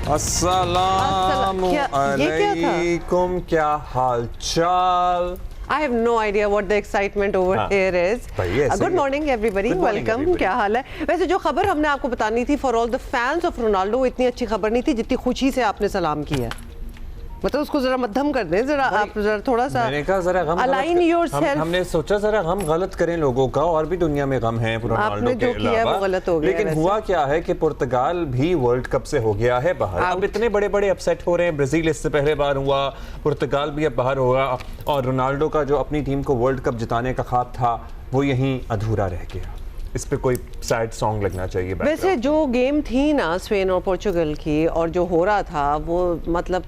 अस्सलामु अलैकुम, क्या हाल चाल? I have no idea what the excitement over here is. Good morning everybody, welcome. क्या हाल है? वैसे जो खबर हमने आपको बतानी थी for all the fans of Ronaldo, इतनी अच्छी खबर नहीं थी जितनी खुशी से आपने सलाम किया। मतलब उसको जरा मध्यम कर दें, जरा आप जरा थोड़ा सा मैंने कहा जरा गम align yourself। हमने सोचा जरा गम गलत करें लोगों का, और भी दुनिया में गम है रोनाल्डो के अलावा, गलत हो गया। लेकिन हुआ क्या है कि पुर्तगाल भी वर्ल्ड कप से हो गया है बाहर। अब इतने बड़े बड़े अपसेट हो रहे हैं, ब्राजील इससे पहले बार हुआ, पुर्तगाल भी अब बाहर होगा, और रोनाल्डो का जो अपनी टीम को वर्ल्ड कप जिताने का ख्वाब था वो यहीं अधूरा रह गया। इस पे कोई सैड सॉन्ग लगना चाहिए। वैसे जो गेम थी ना स्पेन और पोर्चुगल की, और जो हो रहा था वो मतलब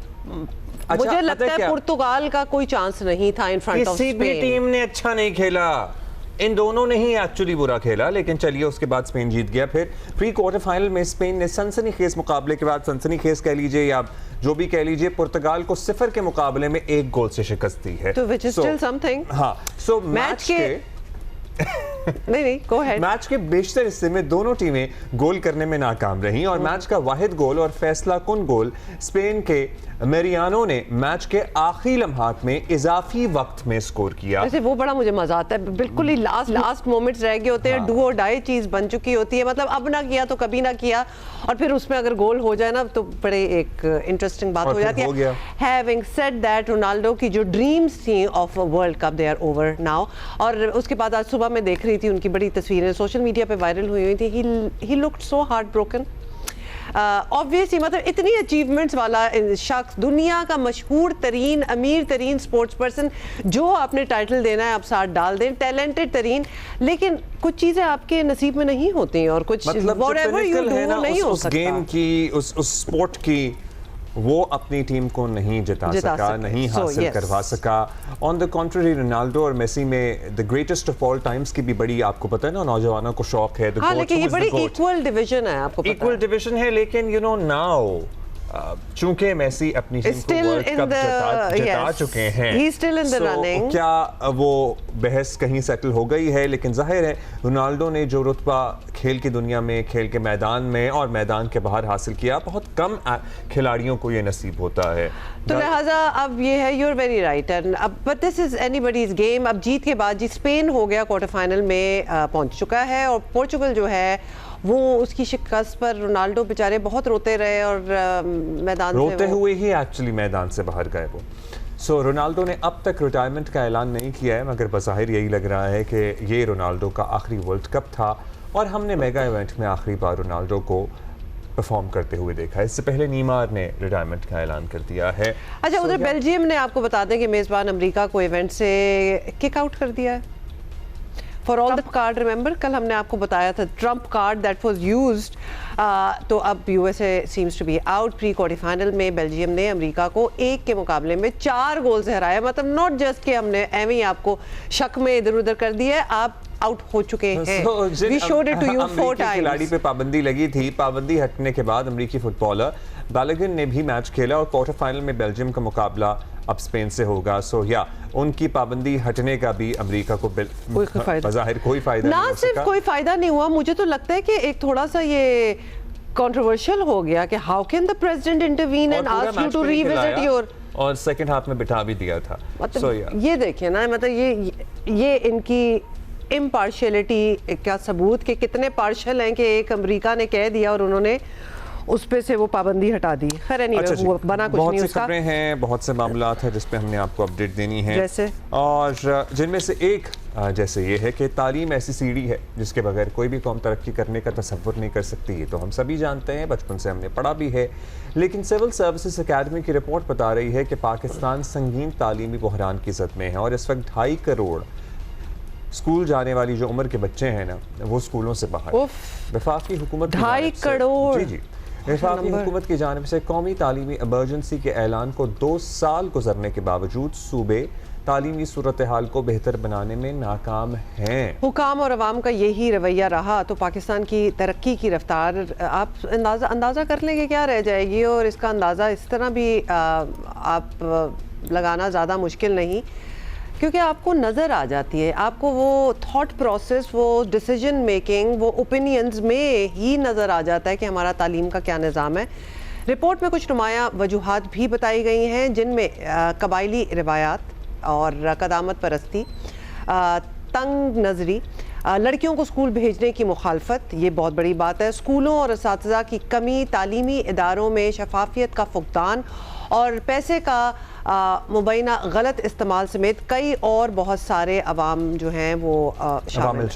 मुझे लगता है पुर्तगाल का कोई चांस नहीं था इन फ्रंट ऑफ स्पेन। किसी भी टीम ने अच्छा नहीं खेला, इन दोनों ने ही एक्चुअली बुरा खेला, लेकिन चलिए उसके बाद स्पेन जीत गया। फिर प्री क्वार्टर फाइनल में स्पेन ने सनसनीखेज मुकाबले के बाद, सनसनीखेज कह लीजिए या जो भी कह लीजिए, पुर्तगाल को 0 के मुकाबले में 1 गोल से शिकस्त दी है। तो व्हिच इज स्टिल समथिंग। हाँ, सो मैच के नहीं गो अहेड। मैच के बेशतर हिस्से में दोनों टीमें गोल करने में नाकाम रहीं, और मैच का वाहिद गोल और फैसला कुन गोल स्पेन के मेरियानो ने मैच के आखिरी लम्हात में इजाफी वक्त में स्कोर किया। वैसे वो बड़ा मुझे मजा आता है, बिल्कुल ही लास्ट मोमेंट्स रह गए होते हैं, डू और डाई चीज बन चुकी होती है, मतलब अब ना किया तो कभी ना किया, और फिर उसमें अगर गोल हो जाए ना तो बड़े एक इंटरेस्टिंग बात हो जाती है। हैविंग सेड दैट, रोनाल्डो की जो ड्रीम्स थी of world cup they are over now. और उसके बाद आज सुबह मैं देख रही थी उनकी बड़ी तस्वीरें सोशल मीडिया पे वायरल हुई थी। He looked so heart broken. Obviously मतलब इतनी अचीवमेंट्स वाला शख्स, दुनिया का मशहूर तरीन अमीर तरीन स्पोर्ट्स पर्सन, जो आपने टाइटल देना है आप साथ डाल दें, टैलेंटेड तरीन, लेकिन कुछ चीजें आपके नसीब में नहीं होती और कुछ मतलब व्हाटएवर यू डू नहीं हो उस सकता। गेम की उस स्पोर्ट की वो अपनी टीम को नहीं जिता सका, नहीं हासिल करवा सका। ऑन द कॉन्ट्ररी, रोनाल्डो और मेसी में the greatest of all times की भी बड़ी, आपको पता है ना, नौजवानों को शौक है। हाँ, लेकिन ये बड़ी इक्वल डिवीजन है, आपको पता है। इक्वल डिवीजन है, लेकिन यू नो नाउ चूंकि मेसी अपनी टीम को वर्ल्ड कप जिता चुके हैं, क्या वो बहस कहीं सेटल हो गई है? लेकिन जाहिर है रोनाल्डो ने जो रुतबा खेल की दुनिया में, खेल के मैदान में और मैदान के बाहर हासिल किया, बहुत कम खिलाड़ियों को ये नसीब होता है। तो लिहाजा अब ये है, you are very right, and अब but this is anybody's game. अब जीत के बाद जी स्पेन हो गया क्वार्टर फाइनल में पहुंच चुका है, और पोर्चुगल जो है वो उसकी शिकस्त पर रोनाल्डो बेचारे बहुत रोते रहे, और मैदान रोते हुए ही एक्चुअली मैदान से बाहर गए वो। सो रोनाल्डो ने अब तक रिटायरमेंट का ऐलान नहीं किया है, मगर बज़ाहिर यही लग रहा है कि ये रोनाल्डो का आखिरी वर्ल्ड कप था, और हमने मेगा इवेंट में आखिरी बार रोनाल्डो को परफॉर्म करते हुए देखा है। इससे पहले नीमार ने रिटायरमेंट का ऐलान कर दिया है। अच्छा, उधर बेल्जियम ने, आपको बता दें कि मेज़बान अमेरिका को इवेंट से किक आउट कर दिया है for all the card. Remember कल हमने आपको बताया था trump card that was used. तो अब USA seems to be out. Pre quarter final में बेल्जियम ने अमेरिका को 1 के मुकाबले में 4 गोल से हराया। मतलब नॉट जस्ट कि हमने एवं ही आपको शक में इधर उधर कर दिया है, आप आउट हो चुके हैं। We showed it to you 4 times। खिलाड़ी पे पाबंदी लगी थी, पाबंदी हटने के बाद अमेरिकी फुटबॉलर बैलोगिन ने भी मैच खेला, और क्वार्टर फाइनल में बेल्जियम का मुकाबला अब स्पेन से होगा। सो या उनकी पाबंदी हटने का भी अमेरिका को बज़ाहिर कोई फायदा ना, सिर्फ कोई फायदा नहीं हुआ, मुझे तो लगता है कि एक थोड़ा सा ये कंट्रोवर्शियल हो गया कि how can the president intervene and ask you to revisit your, और सेकंड हाफ में बिठा भी दिया था। मतलब ये देखिए ना, मतलब ये इनकी इम्पार्शियलिटी का सबूत कि कितने पार्शल हैं कि एक अमेरिका ने कह दिया और उन्होंने उस पे से वो पाबंदी हटा दी। खैर नहीं, वो बना कुछ नहीं उसका। खबरें हैं, बहुत से मामला हैं जिस पे हमने आपको अपडेट देनी है, जैसे, और जिनमें से एक जैसे ये है कि तालीम ऐसी सीढ़ी है जिसके बगैर कोई भी कौम तरक्की करने का तसव्वुर नहीं कर सकती। ये तो हम सभी जानते हैं, बचपन से हमने पढ़ा भी है। लेकिन सिविल सर्विसेज अकेडमी की रिपोर्ट बता रही है कि पाकिस्तान संगीन तालीमी बहरान की ज़द में है, और इस वक्त 2.5 करोड़ स्कूल जाने वाली जो उम्र के बच्चे हैं ना, वो स्कूलों से बाहर। वफाकी हुकूमत 2.5 करोड़। जी, वफाकी हुकूमत की जानिब से कौमी तालीमी इमरजेंसी के ऐलान को 2 साल गुजरने के बावजूद सूबे तालीमी सूरत हाल को बेहतर बनाने में नाकाम हैं। हुकाम और अवाम का यही रवैया रहा तो पाकिस्तान की तरक्की की रफ्तार आप अंदाज़ा कर लेंगे क्या रह जाएगी, और इसका अंदाज़ा इस तरह भी आप लगाना ज़्यादा मुश्किल नहीं, क्योंकि आपको नज़र आ जाती है, आपको वो थॉट प्रोसेस, वो डिसीजन मेकिंग, वो ओपिनियंस में ही नज़र आ जाता है कि हमारा तालीम का क्या निज़ाम है। रिपोर्ट में कुछ नुमाया वजूहात भी बताई गई हैं, जिनमें कबायली रिवायात और कदामत परस्ती, तंग नज़री, लड़कियों को स्कूल भेजने की मुखालफत, ये बहुत बड़ी बात है, स्कूलों और असातिज़ा की कमी, तालीमी इदारों में शफाफियत का फुकदान और पैसे का मुबैना गलत इस्तेमाल समेत कई और बहुत सारे अवाम जो हैं वो अवामिल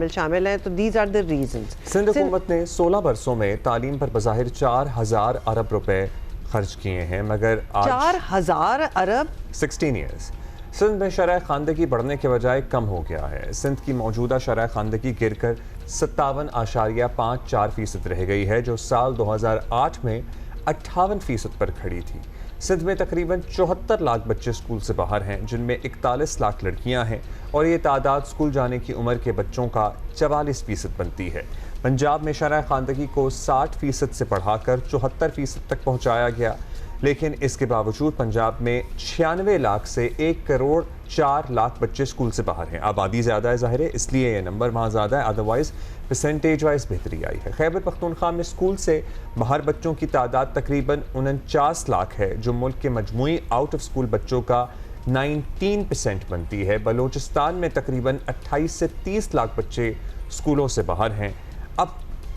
शामिल हैं। तो these are the reasons. Sindh हुकूमत ने 16 बरसों में तालीम पर बज़ाहिर 4000 अरब रुपए खर्च किए हैं, मगर 4000 अरब 16 ईयर्स। सिंध में शरह खानदगी बढ़ने के बजाय कम हो गया है। सिंध की मौजूदा शरह खानदगी गिरकर 57.54% रह गई है, जो साल 2008 में 58% पर खड़ी थी। सिंध में तकरीबन 74 लाख बच्चे स्कूल से बाहर हैं, जिनमें 41 लाख लड़कियां हैं और ये तादाद स्कूल जाने की उम्र के बच्चों का 44% बनती है। पंजाब में शरह खानदगी को 60% से बढ़ाकर 74% तक पहुँचाया गया, लेकिन इसके बावजूद पंजाब में 96 लाख से 1 करोड़ 4 लाख बच्चे स्कूल से बाहर हैं। आबादी ज़्यादा है, ज़ाहिर है, इसलिए ये नंबर वहाँ ज़्यादा है, अदरवाइज़ परसेंटेज वाइज बेहतरी आई है। खैबर पख्तूनख्वा में स्कूल से बाहर बच्चों की तादाद तकरीबन 49 लाख है, जो मुल्क के मजमूई आउट ऑफ स्कूल बच्चों का 19% बनती है। बलूचिस्तान में तकरीबन 28 से 30 लाख बच्चे स्कूलों से बाहर हैं। अब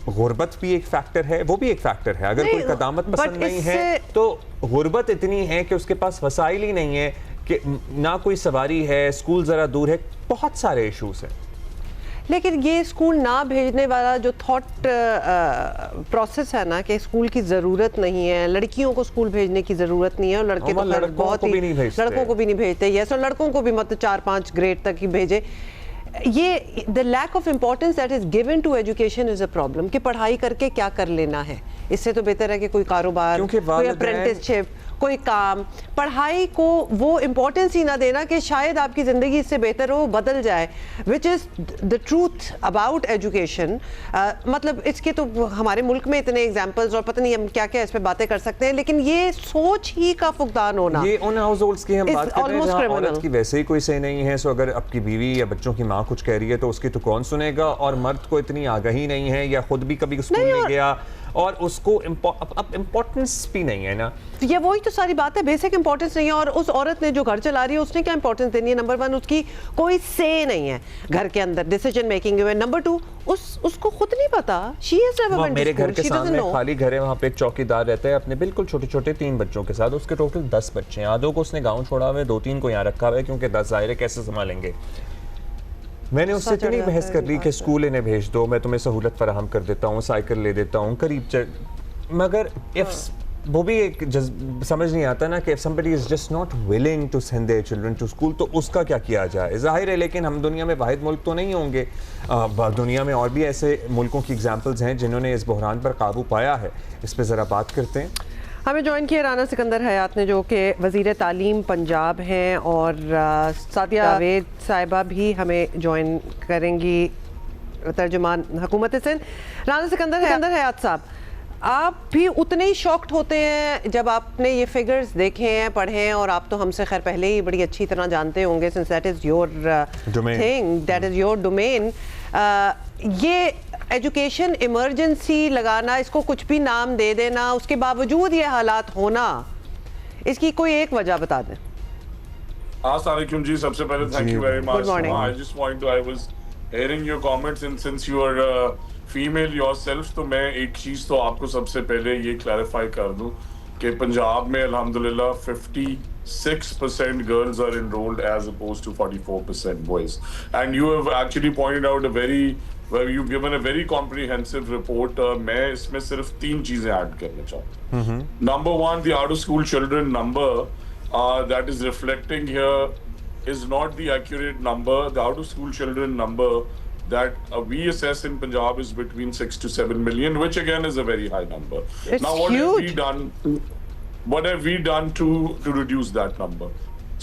गुर्बत भी एक फैक्टर है, वो भी एक फैक्टर है। अगर कोई कदामत पसंद नहीं है तो गुर्बत इतनी है कि उसके पास वसाइल ही नहीं है, कि ना कोई सवारी है, स्कूल ज़रा दूर है, बहुत सारे इश्यूज हैं। लेकिन ये स्कूल ना भेजने वाला जो थॉट प्रोसेस है ना, कि स्कूल की ज़रूरत नहीं है, लड़कियों को स्कूल भेजने की ज़रूरत नहीं है, और लड़के तो बहुत ही लड़कों को भी नहीं भेजते, यस, और लड़कों को भी मतलब 4-5 ग्रेड तक ही भेजे। ये the lack of importance that is given to education is a problem, कि पढ़ाई करके क्या कर लेना है। इससे तो बेहतर है कि कोई कारोबार, कोई अप्रेंटिसशिप, कोई काम, पढ़ाई को वो इम्पोर्टेंस ही ना देना कि शायद आपकी ज़िंदगी इससे बेहतर हो, बदल जाए, विच is the truth about education. मतलब इसके तो हमारे मुल्क में इतने एग्जाम्पल्स और पता नहीं हम क्या क्या इस पर बातें कर सकते हैं, लेकिन ये सोच ही का फुकदान होना, ये उन हाउस होल्ड्स की हम बात कर रहे हैं जहाँ औरत की वैसे ही कोई सही नहीं है। सो अगर आपकी बीवी या बच्चों की माँ कुछ कह रही है तो उसकी तो कौन सुनेगा, और मर्द को इतनी आगाही नहीं है, या खुद भी कभी स्कूल नहीं गया और उसको अब इम्पोर्टेंस भी नहीं है ना। ये वही तो सारी बात है, बेसिक इंपॉर्टेंस नहीं है। और उस औरत ने जो घर चला रही है उसने क्या इंपॉर्टेंस देनी है? नंबर 1, उसकी कोई से नहीं है घर के अंदर डिसीजन मेकिंग में। नंबर 2, उसको खुद नहीं पता, she has never been to school, मेरे घर के सामने खाली घर है, वहाँ पे एक चौकीदार रहता है अपने बिल्कुल छोटे छोटे 3 बच्चों के साथ। उसके टोटल 10 बच्चे हैं, आधों को उसने गाँव छोड़ा हुआ है, 2-3 को यहाँ रखा हुआ है, क्योंकि 10 ज़ाहिर है कैसे संभालेंगे। मैंने उससे इतनी बहस कर ली कि स्कूल इन्हें भेज दो, मैं तुम्हें सहूलत फराहम कर देता हूँ, साइकिल ले देता हूँ, करीब मगर वो भी एक समझ नहीं आता ना कि if somebody is just not willing to send their children to school, तो उसका क्या किया जाए? जाहिर है, लेकिन हम दुनिया में वाहिद मुल्क तो नहीं होंगे। दुनिया में और भी ऐसे मुल्कों की एग्जांपल्स हैं जिन्होंने इस बहरान पर काबू पाया है। इस पर ज़रा बात करते हैं। हमें ज्वाइन किया राना सिकंदर हयात ने, जो कि वज़ीर तालीम पंजाब हैं, और सादिया जावेद साहिबा भी हमें ज्वाइन करेंगी, तर्जुमान हुकूमत सिंध। राना सिकंदर हयात साहब, आप भी उतने ही शॉक्ड होते हैं जब आपने ये फिगर्स देखे हैं, पढ़े हैं, और आप तो हमसे खैर पहले ही बड़ी अच्छी तरह जानते होंगे, since that is your thing, that is your domain. ये एजुकेशन इमरजेंसी लगाना, इसको कुछ भी नाम दे देना, उसके बावजूद ये हालात होना, इसकी कोई एक वजह बता दें। अस्सलाम वालेकुम जी, सबसे पहले thank you very much. I just want to, I was hearing your comments, and since you are female yourself, तो मैं एक चीज तो आपको सबसे पहले ये क्लैरिफाई कर दूं कि पंजाब में अल्हम्दुलिल्लाह 56% girls are enrolled as opposed to 44% boys, and you have actually pointed out a very, well, you've given a very comprehensive report. मैं इसमें सिर्फ 3 चीजें ऐड करना चाहता हूँ। Number 1, the out of school children number that is reflecting here is not the accurate number. The out of school children number that we assess in Punjab is between 6 to 7 million, which again is a very high number. It's now what huge. have we done? What have we done to reduce that number?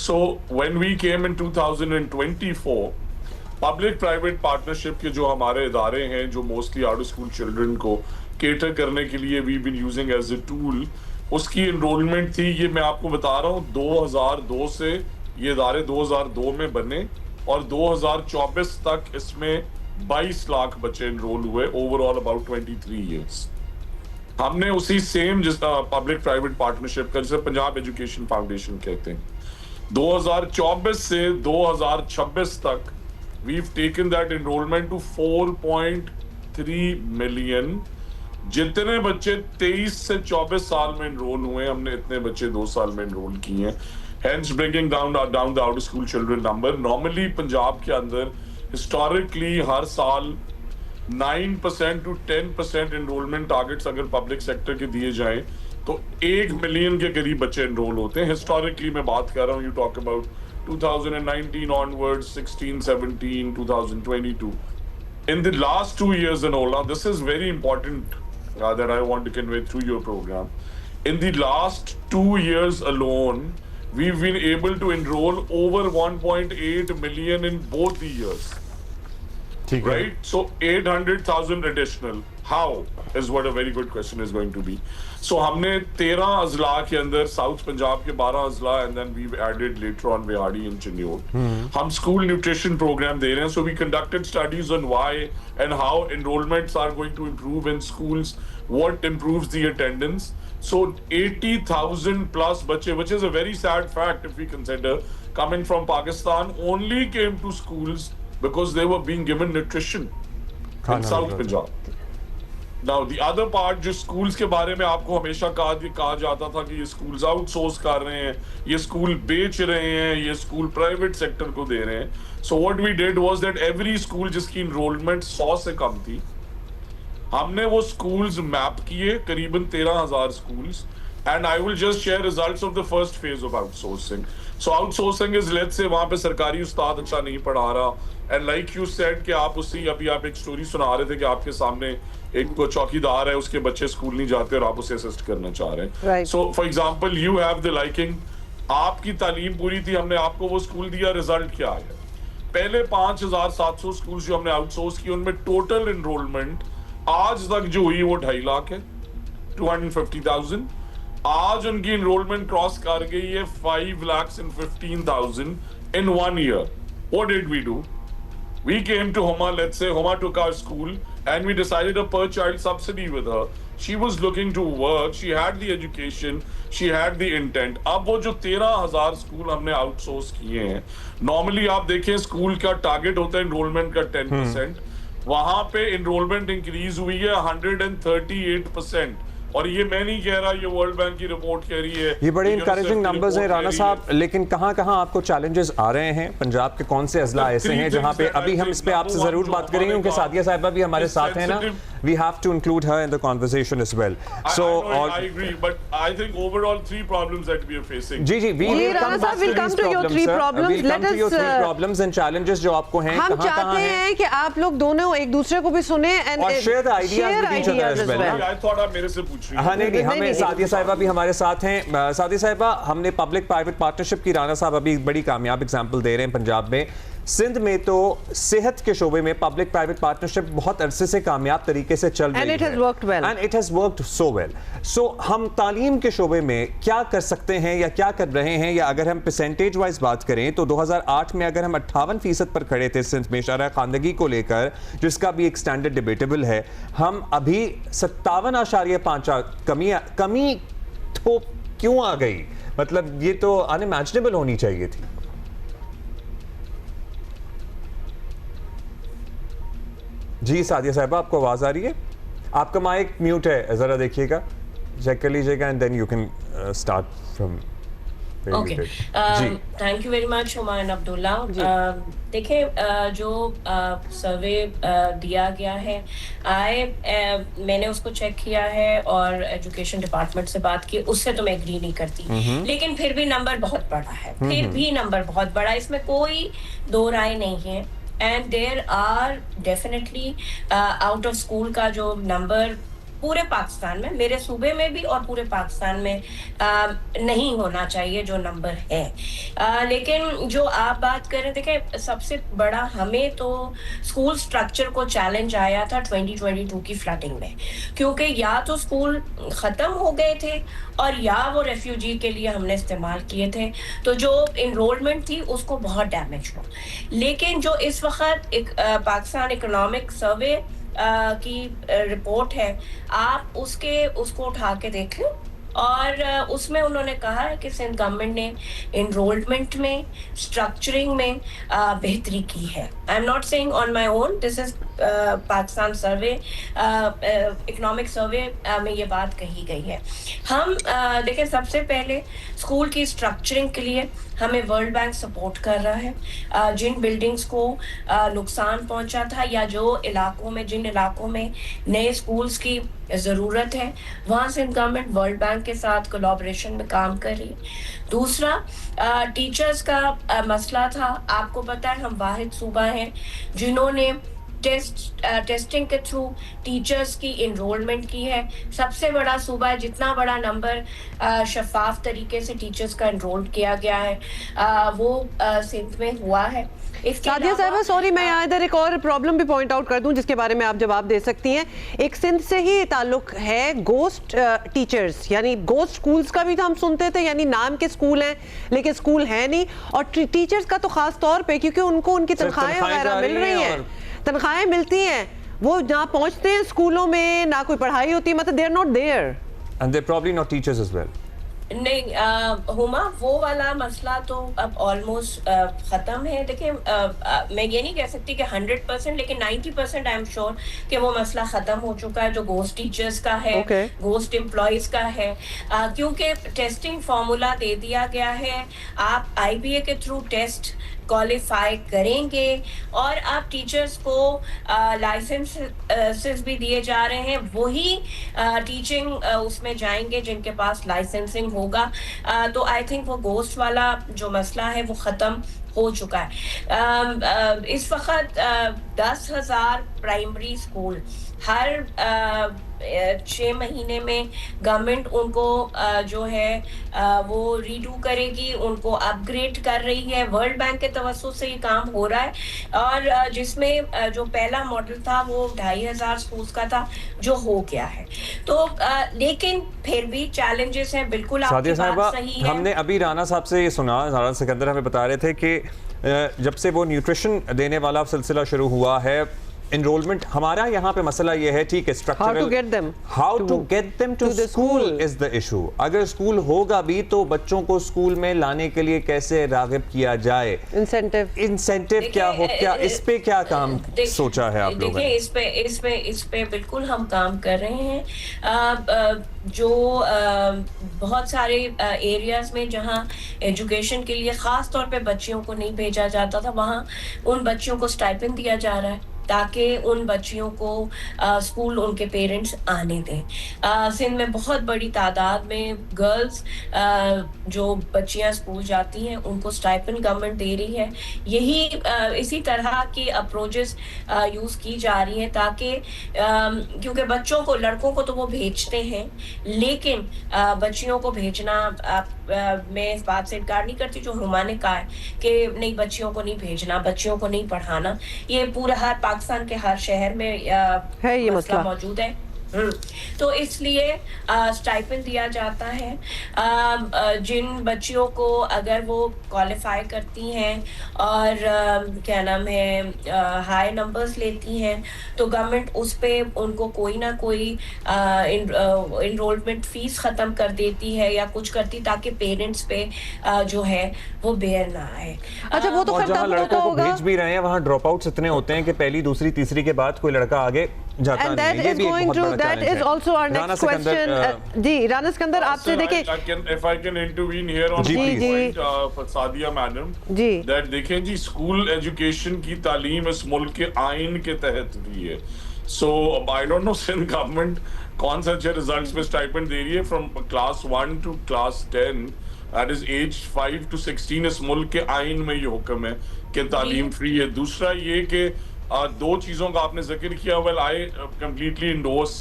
So when we came in 2024, public private partnership के जो हमारे इदारे हैं जो mostly out of school children को cater करने के लिए we've been using as a tool, उसकी enrollment थी, ये मैं आपको बता रहा हूँ, 2002 से ये इदारे 2002 में बने और 2024 तक इसमें 22 लाख बच्चे एनरोल हुए, ओवरऑल अबाउट 23 years। हमने उसी सेम जिस पब्लिक प्राइवेट पार्टनरशिप का, जिसे पंजाब एजुकेशन फाउंडेशन कहते हैं, 2024 से 2026 तक we've taken that enrollment to 4.3 million. जितने बच्चे 23 से 24 साल में एनरोल हुए, हमने इतने बच्चे 2 साल में एनरोल किए हैं, hence bringing down the out of school children number. Normally Punjab के अंदर historically हर साल 9% to 10% एनरोलमेंट टारगेट्स अगर पब्लिक सेक्टर के दिए जाएं तो 1 मिलियन के करीब बच्चे एनरोल होते हैं. हिस्टोरिकली मैं बात कर रहा हूँ, you talk about 2019 onwards, 16, 17, 2022. In the last 2 years, Enola, this is very important that I want to convey through your program. In the last 2 years alone, we've been able to enroll over 1.8 million in both the years. Right? So 800,000 additional. How is what a very good question is going to be. So हमने 13 अजला के अंदर south Punjab के 12 अजला and then we've added later on Wehadi and Chinyor. हम school nutrition program दे रहे हैं. So we conducted studies on why and how enrollments are going to improve in schools, what improves the attendance. So 80,000 plus बच्चे, which is a very sad fact if we consider, coming from Pakistan only came to schools because they were being given nutrition in South Punjab. Now the other part, जो schools के बारे में आपको हमेशा कहा जाता था कि ये schools outsource कर रहे हैं, ये school बेच रहे हैं, ये school private sector को दे रहे हैं. So what we did was that every school जिसकी enrollment 100 से कम थी, हमने वो schools map किए, करीबन 13,000 schools, and I will just share results of the first phase of outsourcing. So outsourcing is, let's say वहाँ पे सरकारी उस्ताद अच्छा नहीं पढ़ा रहा, and like you said कि आप अभी आप एक स्टोरी सुना रहे थे कि आपके सामने एक चौकीदार है, उसके बच्चे स्कूल नहीं जाते और आप उसे असिस्ट करना चाह रहे हैं. Right. So for example, you have the liking, आपकी तालीम पूरी थी, हमने आपको वो स्कूल दिया, रिजल्ट क्या आया? पहले 5,700 स्कूल जो हमने आउटसोर्स किए, उनमें टोटल एनरोलमेंट आज तक जो हुई वो 2.5 लाख है, 250,000. आज उनकी एनरोलमेंट क्रॉस कर गई है 5,15,000 in 1 year. What did we do? We came to Huma, let's say Huma took our school and we decided a per child subsidy with her. She was looking to work, she had the education, she had the intent. अब वो जो 13,000 school हमने outsource किए हैं, normally आप देखें school का target होता है एनरोलमेंट का 10%, वहां पे एनरोलमेंट इंक्रीज हुई है 138%. और ये मैं नहीं कह रहा, ये वर्ल्ड बैंक की रिपोर्ट कह रही है. ये बड़े इंकरेजिंग नंबर्स हैं राना साहब, लेकिन कहां आपको चैलेंजेस आ रहे हैं? पंजाब के कौन से अजला ऐसे हैं जहां पे अभी हम इस पे आपसे जरूर बात करेंगे, क्योंकि सादिया साहिबा भी हमारे साथ हैं ना. We have to include her in the conversation as well. So I agree, but I think overall 3 problems that we are facing. Ji we will come to your 3 problems. Let us 3 problems and challenges जो आपको हैं. हम चाहते हैं कि आप लोग दोनों एक दूसरे को भी सुने and share the ideas with each other as well. I thought आप मेरे से पूछ रही हैं. हाँ नहीं, हमें सादिया साहिबा भी हमारे साथ हैं. सादिया साहिबा, हमने पब्लिक प्राइवेट पार्टनरशिप की, राना साहब अभी बड़ी कामयाब एग्जांपल दे रहे हैं पंजाब में. सिंध में तो सेहत के शोबे में पब्लिक प्राइवेट पार्टनरशिप बहुत अरसे से कामयाब तरीके से चल रही है. And it has worked well. And it has worked so well. So हम तालीम के शोबे में क्या कर सकते हैं या क्या कर रहे हैं, या अगर हम परसेंटेज वाइज बात करें तो 2008 में अगर हम 58% पर खड़े थे सिंध में शरह खानदगी को लेकर, जिसका भी एक स्टैंडर्ड डिबेटेबल है, हम अभी 57.5 कमी तो क्यों आ गई? मतलब ये तो अनइमेजिनेबल होनी चाहिए थी. जी सादिया साहिबा, आपको आवाज आ रही है? आपका माइक म्यूट है, जरा देखिएगा, चेक कर लीजिएगा, and then you can start from. Okay, thank you very much Humayun Abdullah. देखिए जो सर्वे दिया गया है, मैंने उसको चेक किया है और एजुकेशन डिपार्टमेंट से बात की, उससे तो मैं एग्री नहीं करती, लेकिन फिर भी नंबर बहुत बड़ा है, बहुत बड़ा, इसमें कोई दो राय नहीं है. And there are definitely out of school का जो नंबर पूरे पाकिस्तान में, मेरे सूबे में भी और पूरे पाकिस्तान में नहीं होना चाहिए जो नंबर है. लेकिन जो आप बात करें, देखें सबसे बड़ा हमें तो स्कूल स्ट्रक्चर को चैलेंज आया था 2022 की फ्लडिंग में, क्योंकि या तो स्कूल ख़त्म हो गए थे और या वो रेफ्यूजी के लिए हमने इस्तेमाल किए थे, तो जो इनरोलमेंट थी उसको बहुत डैमेज हुआ. लेकिन जो इस वक्त पाकिस्तान इकोनॉमिक सर्वे की रिपोर्ट है, आप उसको उठा के देख लो। और उसमें उन्होंने कहा है कि सिंध गवर्नमेंट ने एनरोलमेंट में, स्ट्रक्चरिंग में बेहतरी की है। I am not saying on my own, this is Pakistan survey, economic survey में ये बात कही गई है। हम देखें, सबसे पहले स्कूल की स्ट्रक्चरिंग के लिए हमें वर्ल्ड बैंक सपोर्ट कर रहा है। जिन बिल्डिंग्स को नुकसान पहुंचा था या जिन इलाकों में नए स्कूल्स की ज़रूरत है, वहाँ से गवर्नमेंट वर्ल्ड बैंक के साथ कोलैबोरेशन में काम कर रही है। दूसरा, टीचर्स का मसला था। आपको पता है हम वाहिद सूबा हैं जिन्होंने टेस्टिंग के थ्रू टीचर्स की इनरोलमेंट की है। सबसे बड़ा सूबा है, जितना बड़ा नंबर शफाफ तरीके से टीचर्स का इनरोल किया गया है वो सिंध में हुआ है। सादिया साहिबा, सॉरी, मैं यहाँ इधर एक और प्रॉब्लम भी पॉइंट आउट कर दूं जिसके बारे में आप जवाब दे सकती हैं। एक सिंध से ही ताल्लुक है गोस्ट टीचर्स, यानी गोस्ट स्कूल्स का भी तो हम सुनते थे, यानी नाम के स्कूल हैं लेकिन स्कूल है नहीं, और टीचर्स का तो खास तौर पे क्योंकि उनको उनकी तनख्वाहें वगैरह मिल रही हैं, तनख्वाहें मिलती हैं, वो जहाँ पहुँचते हैं स्कूलों में ना कोई पढ़ाई होती है, मतलब they are not there and they probably not teachers as well. नहीं हुमा, वो वाला मसला तो अब ऑलमोस्ट ख़त्म है। देखिए, मैं ये नहीं कह सकती कि 100%, लेकिन 90% आई एम श्योर कि वो मसला ख़त्म हो चुका है जो गोस्ट टीचर्स का है, गोस्ट एम्प्लॉयज़ का है, क्योंकि टेस्टिंग फार्मूला दे दिया गया है। आप IBA के थ्रू टेस्ट क्वालिफाई करेंगे और आप टीचर्स को लाइसेंसेस भी दिए जा रहे हैं, वही टीचिंग उसमें जाएंगे जिनके पास लाइसेंसिंग होगा। तो आई थिंक वो गोस्ट वाला जो मसला है वो ख़त्म हो चुका है। इस वक्त 10,000 प्राइमरी स्कूल हर 6 महीने में गवर्नमेंट उनको जो है वो रीडू करेगी, उनको अपग्रेड कर रही है। वर्ल्ड बैंक के तवज्जुह से ये काम हो रहा है, और जिसमें जो पहला मॉडल था वो 2,500 स्कूल्स का था जो हो गया है। तो लेकिन फिर भी चैलेंजेस हैं, बिल्कुल आपकी बात सही है। हमने अभी राना साहब से ये सुना, राना सिकंदर हमें बता रहे थे कि जब से वो न्यूट्रिशन देने वाला सिलसिला शुरू हुआ है, एनरोलमेंट, हमारा यहाँ पे मसला ये है, ठीक है, structural, how to get them to school is the issue. अगर स्कूल होगा भी तो बच्चों को स्कूल में लाने के लिए कैसे रागिब किया जाए, इंसेंटिव क्या हो, क्या इस पे क्या काम सोचा है आप लोगों ने? इस पे बिल्कुल हम काम कर रहे हैं। जो बहुत सारे एरियाज में जहाँ एजुकेशन के लिए खास तौर पे बच्चियों को नहीं भेजा जाता था, वहाँ उन बच्चियों को स्टाइपेंड दिया जा रहा है ताकि उन बच्चियों को स्कूल उनके पेरेंट्स आने दें। सिंध में बहुत बड़ी तादाद में गर्ल्स जो बच्चियां स्कूल जाती हैं उनको स्टाइपेंड गवर्नमेंट दे रही है। इसी तरह की अप्रोचेस यूज़ की जा रही हैं ताकि क्योंकि बच्चों को, लड़कों को तो वो भेजते हैं, लेकिन बच्चियों को भेजना मैं इस बात से इनकार नहीं करती जो हुमा ने कहा है कि नहीं, बच्चियों को नहीं भेजना, बच्चियों को नहीं पढ़ाना। ये पूरा हर पाकिस्तान के हर शहर में है ये मसला मौजूद है। तो इसलिए स्टाइपेंड दिया जाता है जिन बच्चियों को, अगर वो क्वालिफाई करती हैं और क्या नाम है हाई नंबर्स लेती हैं, तो गवर्नमेंट उस पे उनको कोई ना कोई इनरोलमेंट फीस ख़त्म कर देती है या कुछ करती, ताकि पेरेंट्स पे जो है वो बेयर ना आए। अच्छा, वो तो जहाँ लड़कों को भेज भी रहे हैं वहाँ ड्रॉप आउट्स इतने होते हैं कि पहली, दूसरी, तीसरी के बाद कोई लड़का आगे जाता नहीं है। ये भी एक बहुत बड़ा that is also our next question. जी, राना सिकंदर, आपसे देखिए, if I can intervene here on point for Sadia madam, ji, that देखें जी, स्कूल एजुकेशन की तालीम इस मुल्क के आइन के तहत हुई है। So I don't know Sindh government कौन से अच्छे रिजल्ट्स पे स्टाइपेंड दे रही है from class 1 to class 10, that is age 5 to 16। इस मुल्क के आइन में ये हुक्म है कि तालीम फ्री है। दूसरा ये कि दो चीज़ों का आपने जिक्र किया, वेल आई कम्प्लीटली इंडोर्स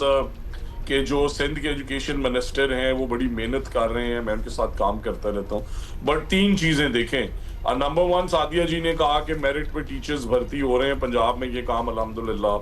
कि जो सिंध के एजुकेशन मिनिस्टर हैं वो बड़ी मेहनत कर रहे हैं, मैं उनके साथ काम करता रहता हूँ। बट 3 चीज़ें देखें, नंबर 1, सादिया जी ने कहा कि मेरिट पे टीचर्स भर्ती हो रहे हैं पंजाब में। ये काम अल्हम्दुलिल्लाह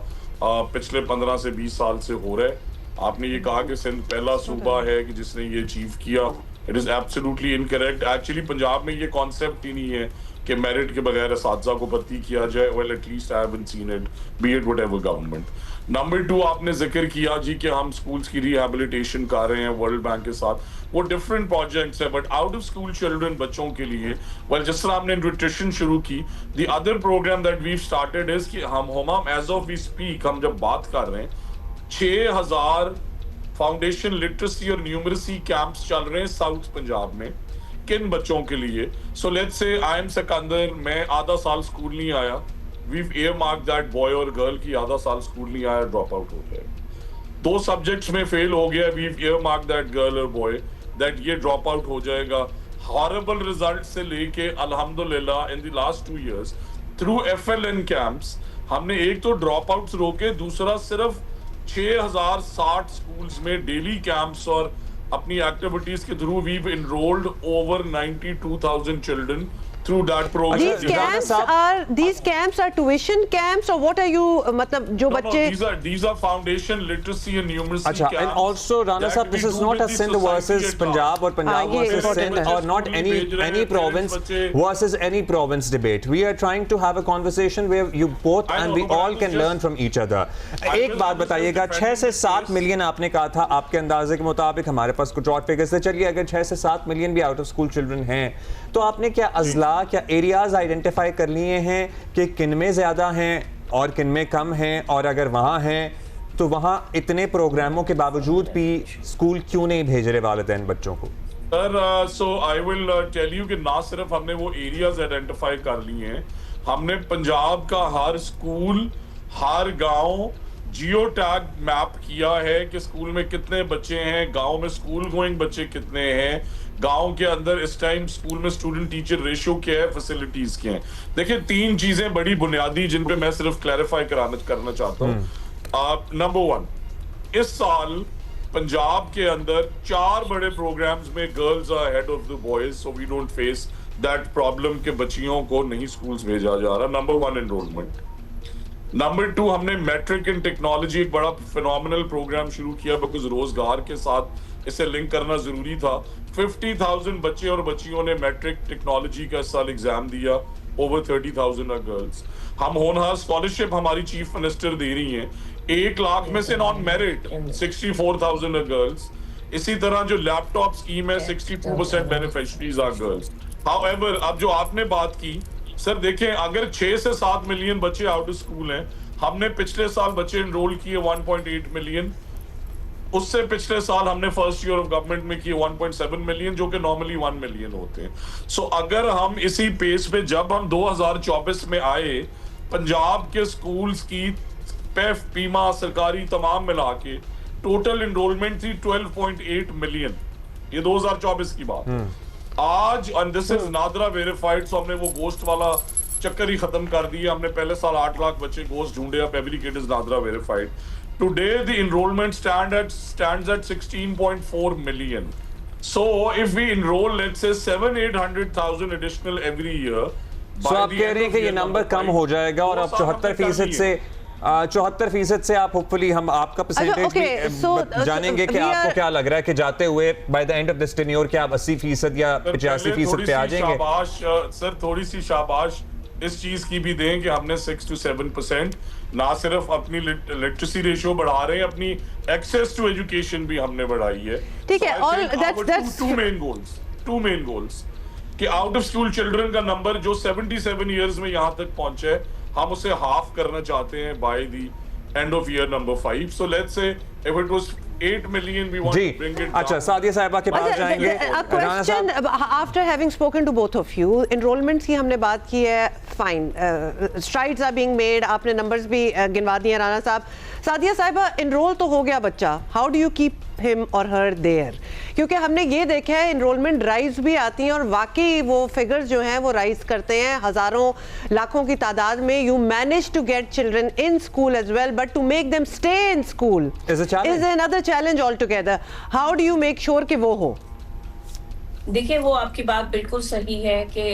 पिछले 15 से 20 साल से हो रहा है। आपने ये कहा कि सिंध पहला सूबा है कि जिसने ये अचीव किया, it is absolutely incorrect. Actually Punjab में ये कॉन्सेप्ट ही नहीं है कि मेरिट के बगैर असातिज़ा को भर्ती किया जाए। Well at least I haven't seen it, B it whatever government. Number 2, आपने जिक्र किया जी कि हम स्कूल्स की रिहैबिलिटेशन कर रहे हैं वर्ल्ड बैंक के साथ, वो डिफरेंट प्रोजेक्ट्स है, but out of school children बच्चों के लिए वेल जिस तरह हमने न्यूट्रिशन शुरू की, the other programme that we started is कि हम एज ऑफ वी स्पीक हम जब बात कर रहे हैं 6000 फाउंडेशन लिटरेसी और न्यूमरेसी कैंप्स चल रहे हैं साउथ पंजाब में। किन बच्चों के लिए? So let's say I am Sikandar, मैं आधा साल स्कूल नहीं आया, वीव earmarked दैट बॉय और गर्ल की आधा साल स्कूल नहीं आया, ड्रॉप आउट हो गया, 2 सब्जेक्ट्स में फेल हो गया, वीव earmarked दैट गर्ल और बॉय दैट ये ड्रॉप आउट हो जाएगा। हॉरेबल रिजल्ट से लेके अल्हम्दुलिल्लाह in the last 2 years through FLN camps हमने एक तो ड्रॉप आउट्स रोके, दूसरा सिर्फ 6060 स्कूल्स में डेली कैंप्स और अपनी एक्टिविटीज के through weave enrolled over 92,000 children through that program. These camps are tuition camps or what are you? मतलब जो बच्चे these are foundation literacy and numeracy अच्छा, camps. And also Rana Sahab, this is not a Sindh versus Punjab or Punjab versus Sindh or not any province versus any province debate. We are trying to have a conversation where you both and we all can learn from each other. एक बात बताइएगा, 6 से 7 million आपने कहा था, आपके अंदाजे के मुताबिक हमारे पास कुछ और फिगर्स है, चलिए अगर 6 से 7 मिलियन भी आउट ऑफ स्कूल चिल्ड्रन हैं, तो आपने क्या अजला, क्या एरियाज आइडेंटिफाई कर लिए हैं कि किन में ज्यादा हैं और किन में कम हैं, और अगर वहां हैं तो वहां इतने प्रोग्रामों के बावजूद भी स्कूल क्यों नहीं भेज रहे वालिदैन बच्चों को? Sir so I will tell you कि ना सिर्फ हमने वो एरियाज आइडेंटिफाई कर लिए हैं, हमने पंजाब का हर स्कूल, हर गांव जियो टैग मैप किया है कि स्कूल में कितने बच्चे हैं, गांव में स्कूल गोइंग बच्चे कितने हैं, गांव के अंदर इस टाइम स्कूल में स्टूडेंट टीचर रेशियो क्या है, फैसिलिटीज क्या हैं। देखिए 3 चीजें बड़ी बुनियादी जिन पे मैं सिर्फ क्लैरिफाई करना चाहता हूँ। नंबर 1, इस साल पंजाब के अंदर 4 बड़े प्रोग्राम्स में girls are ahead of the boys, so we don't face that problem के बच्चियों को नहीं स्कूल्स भेजा जा रहा। Number 1 enrolment. नंबर 2, हमने मैट्रिक इन टेक्नोलॉजी एक बड़ा फिनोमिनल प्रोग्राम शुरू किया बिकॉज रोजगार के साथ इसे लिंक करना जरूरी था। 50,000 बच्चे और बच्चियों ने मैट्रिक टेक्नोलॉजी का इस साल एग्जाम दिया, ओवर 30,000 आर गर्ल्स। हम होनहार स्कॉलरशिप हमारी चीफ मिनिस्टर दे रही हैं, 1 लाख में से नॉन मेरिट 64,000 आर गर्ल्स। इसी तरह जो लैपटॉप स्कीम है 62% बेनिफिशरीज आर गर्ल्स। हाउएवर अब जो आपने बात की सर, देखें अगर 6 से 7 मिलियन बच्चे आउट ऑफ स्कूल हैं, हमने पिछले साल बच्चे एनरोल किए 1.8 मिलियन, उससे पिछले साल हमने फर्स्ट ईयर ऑफ गवर्नमेंट में किए 1.7 मिलियन, जो कि नॉर्मली 1 मिलियन होते हैं। सो अगर हम इसी पेस पे जब हम 2024 में आए, पंजाब के स्कूल्स की पेफ पीमा सरकारी तमाम मिला के टोटल एनरोलमेंट थी 12.8 मिलियन, ये 2024 की बात। आज and this is NADRA verified, so हमने वो गोश्त वाला चक्कर ही खत्म कर दिया। हमने पहले साल 8 लाख बच्चे गोश्त ढूंढे, अब every kid is NADRA verified. Today the enrollment stands at 16.4 million. So if we enroll let's say 700,000-800,000 additional every year, so आप कह रहे हैं कि ये नंबर कम हो जाएगा और अब 74% से 74% से आप होपफुली हम आपका परसेंटेज जानेंगे कि आपको क्या लग रहा है कि जाते हुए by the end of this tenure क्या आप 80% या 85% पे आ जाएंगे? शाबाश सर, थोड़ी सी शाबाश इस चीज की भी दें कि हमने 6 to 7% ना सिर्फ अपनी लिटरेसी रेशियो बढ़ा रहे हैं, अपनी एक्सेस टू एजुकेशन भी हमने बढ़ाई है। ठीक है, all that's two main goals कि आउट ऑफ स्कूल चिल्ड्रन का नंबर जो 77 इयर्स में यहां तक पहुंचा है, हम उसे हाफ करना चाहते हैं by the end of year number 5। So let's say if it was 8 million we want to bring it down. अच्छा, सादिया साहिबा के पास जाएंगे। A question after having spoken to both of you, enrollments की हमने बात की है, fine, strides are being made, आपने numbers भी गिनवा दिए राना साहब। सादिया साहिबा, enroll तो हो गया बच्चा, how do you keep him or her there? क्योंकि हमने ये देखा है enrollment rise भी आती हैं और वाकई वो figures जो हैं वो rise करते हैं, हजारों लाखों की तादाद में you manage to get children in school as well, but to make them stay in school is another challenge altogether. How do you make sure कि वो हो? देखिए, वो आपकी बात बिल्कुल सही है कि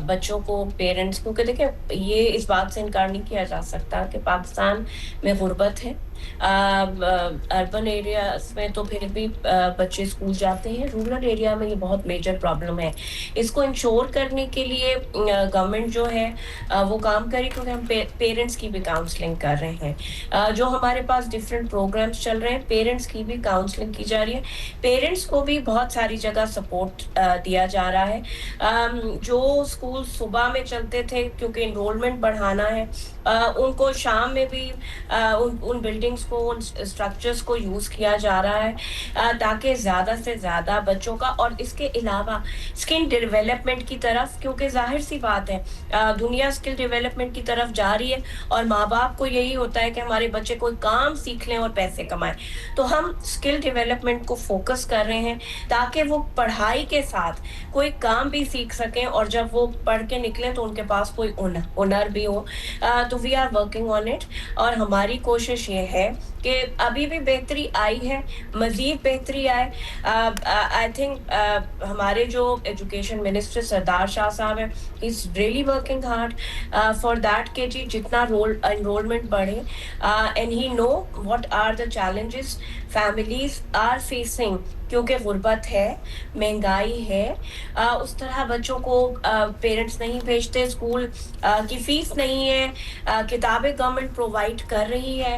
बच्चों को पेरेंट्स, क्योंकि देखिए ये इस बात से इनकार नहीं किया जा सकता कि पाकिस्तान में गुर्बत है, अर्बन एरियाज में तो फिर भी बच्चे स्कूल जाते हैं, रूरल एरिया में ये बहुत मेजर प्रॉब्लम है। इसको इंश्योर करने के लिए गवर्नमेंट जो है वो काम करे, क्योंकि हम पेरेंट्स की भी काउंसलिंग कर रहे हैं। जो हमारे पास डिफरेंट प्रोग्राम्स चल रहे हैं, पेरेंट्स की भी काउंसलिंग की जा रही है। पेरेंट्स को भी बहुत सारी जगह सपोर्ट दिया जा रहा है। जो स्कूल सुबह में चलते थे, क्योंकि इनरोलमेंट बढ़ाना है, उनको शाम में भी उन बिल्डिंग्स को, उन स्ट्रक्चर्स को यूज किया जा रहा है, ताकि ज्यादा से ज्यादा बच्चों का, और इसके अलावा स्किल डेवलपमेंट की तरफ, क्योंकि जाहिर सी बात है दुनिया स्किल डेवलपमेंट की तरफ जा रही है और माँ बाप को यही होता है कि हमारे बच्चे कोई काम सीख लें और पैसे कमाएं। तो हम स्किल डेवलपमेंट को फोकस कर रहे हैं ताकि वो पढ़ाई के साथ कोई काम भी सीख सकें, और जब वो पढ़ के निकलें तो उनके पास कोई हुनर भी हो। तो we are working on it, और हमारी कोशिश ये है कि अभी भी बेहतरी आई है, मजीद बेहतरी आए। आई थिंक हमारे जो एजुकेशन मिनिस्टर सरदार शाह साहब हैं, he is really working hard for that कि जी जितना एनरोलमेंट बढ़े, and he know what are the challenges families are facing, क्योंकि गुर्बत है, महंगाई है, उस तरह बच्चों को पेरेंट्स नहीं भेजते, स्कूल की फीस नहीं है, किताबें गवर्नमेंट प्रोवाइड कर रही है,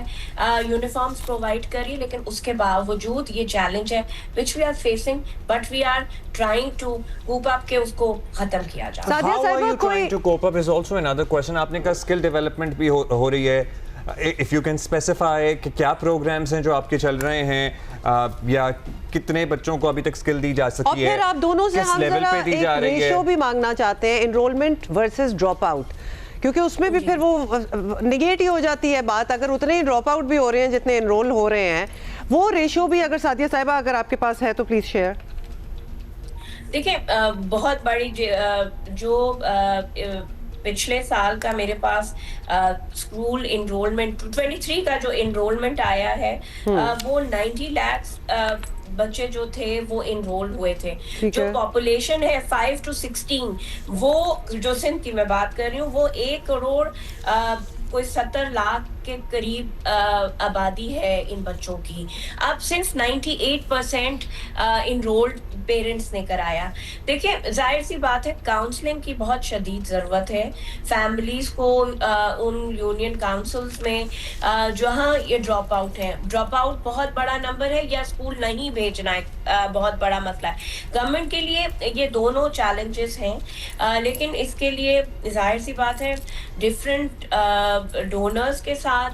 यूनिफॉर्म्स प्रोवाइड कर रही है, लेकिन उसके बावजूद ये चैलेंज है which we are facing, but we are trying to cope up के उसको खत्म किया जाए। How are you trying to cope up is also another question. आपने कहा स्किल डेवलपमेंट भी हो रही है। If you can specify कि क्या प्रोग्राम्स हैं जो आपके चल रहे हैं, या कितने बच्चों को अभी तक स्किल दी जा सकती है, और फिर आप दोनों से किस हम लेवल जरा पे दी जा एक रही रेशो है? भी मांगना चाहते हैं, एनरोलमेंट वर्सेस ड्रॉप आउट, क्योंकि उसमें भी फिर वो निगेट ही हो जाती है बात। अगर उतने ही ड्रॉप आउट भी हो रहे हैं जितने एनरोल हो रहे हैं, वो रेशो भी अगर सादिया साहिबा अगर आपके पास है तो प्लीज शेयर। देखिए, बहुत बड़ी जो पिछले साल का मेरे पास स्कूल इनरोलमेंट 23 का जो इनरोलमेंट आया है, वो 90 लाख बच्चे जो थे वो इनरोल हुए थे। जो पॉपुलेशन है 5 to 16, वो जो सिंध की मैं बात कर रही हूँ, वो 1 करोड़ कोई 70 लाख के करीब आबादी है इन बच्चों की। अब सिर्फ 98% इनरोल्ड पेरेंट्स ने कराया। देखिए, जाहिर सी बात है काउंसलिंग की बहुत शदीद ज़रूरत है फैमिलीज़ को। उन यूनियन काउंसिल्स में जहाँ ये ड्रॉप आउट है, ड्रॉप आउट बहुत बड़ा नंबर है, या स्कूल नहीं भेजना है बहुत बड़ा मसला है। गवर्नमेंट के लिए ये दोनों चैलेंजेस हैं, लेकिन इसके लिए जाहिर सी बात है डिफरेंट डोनर्स के साथ,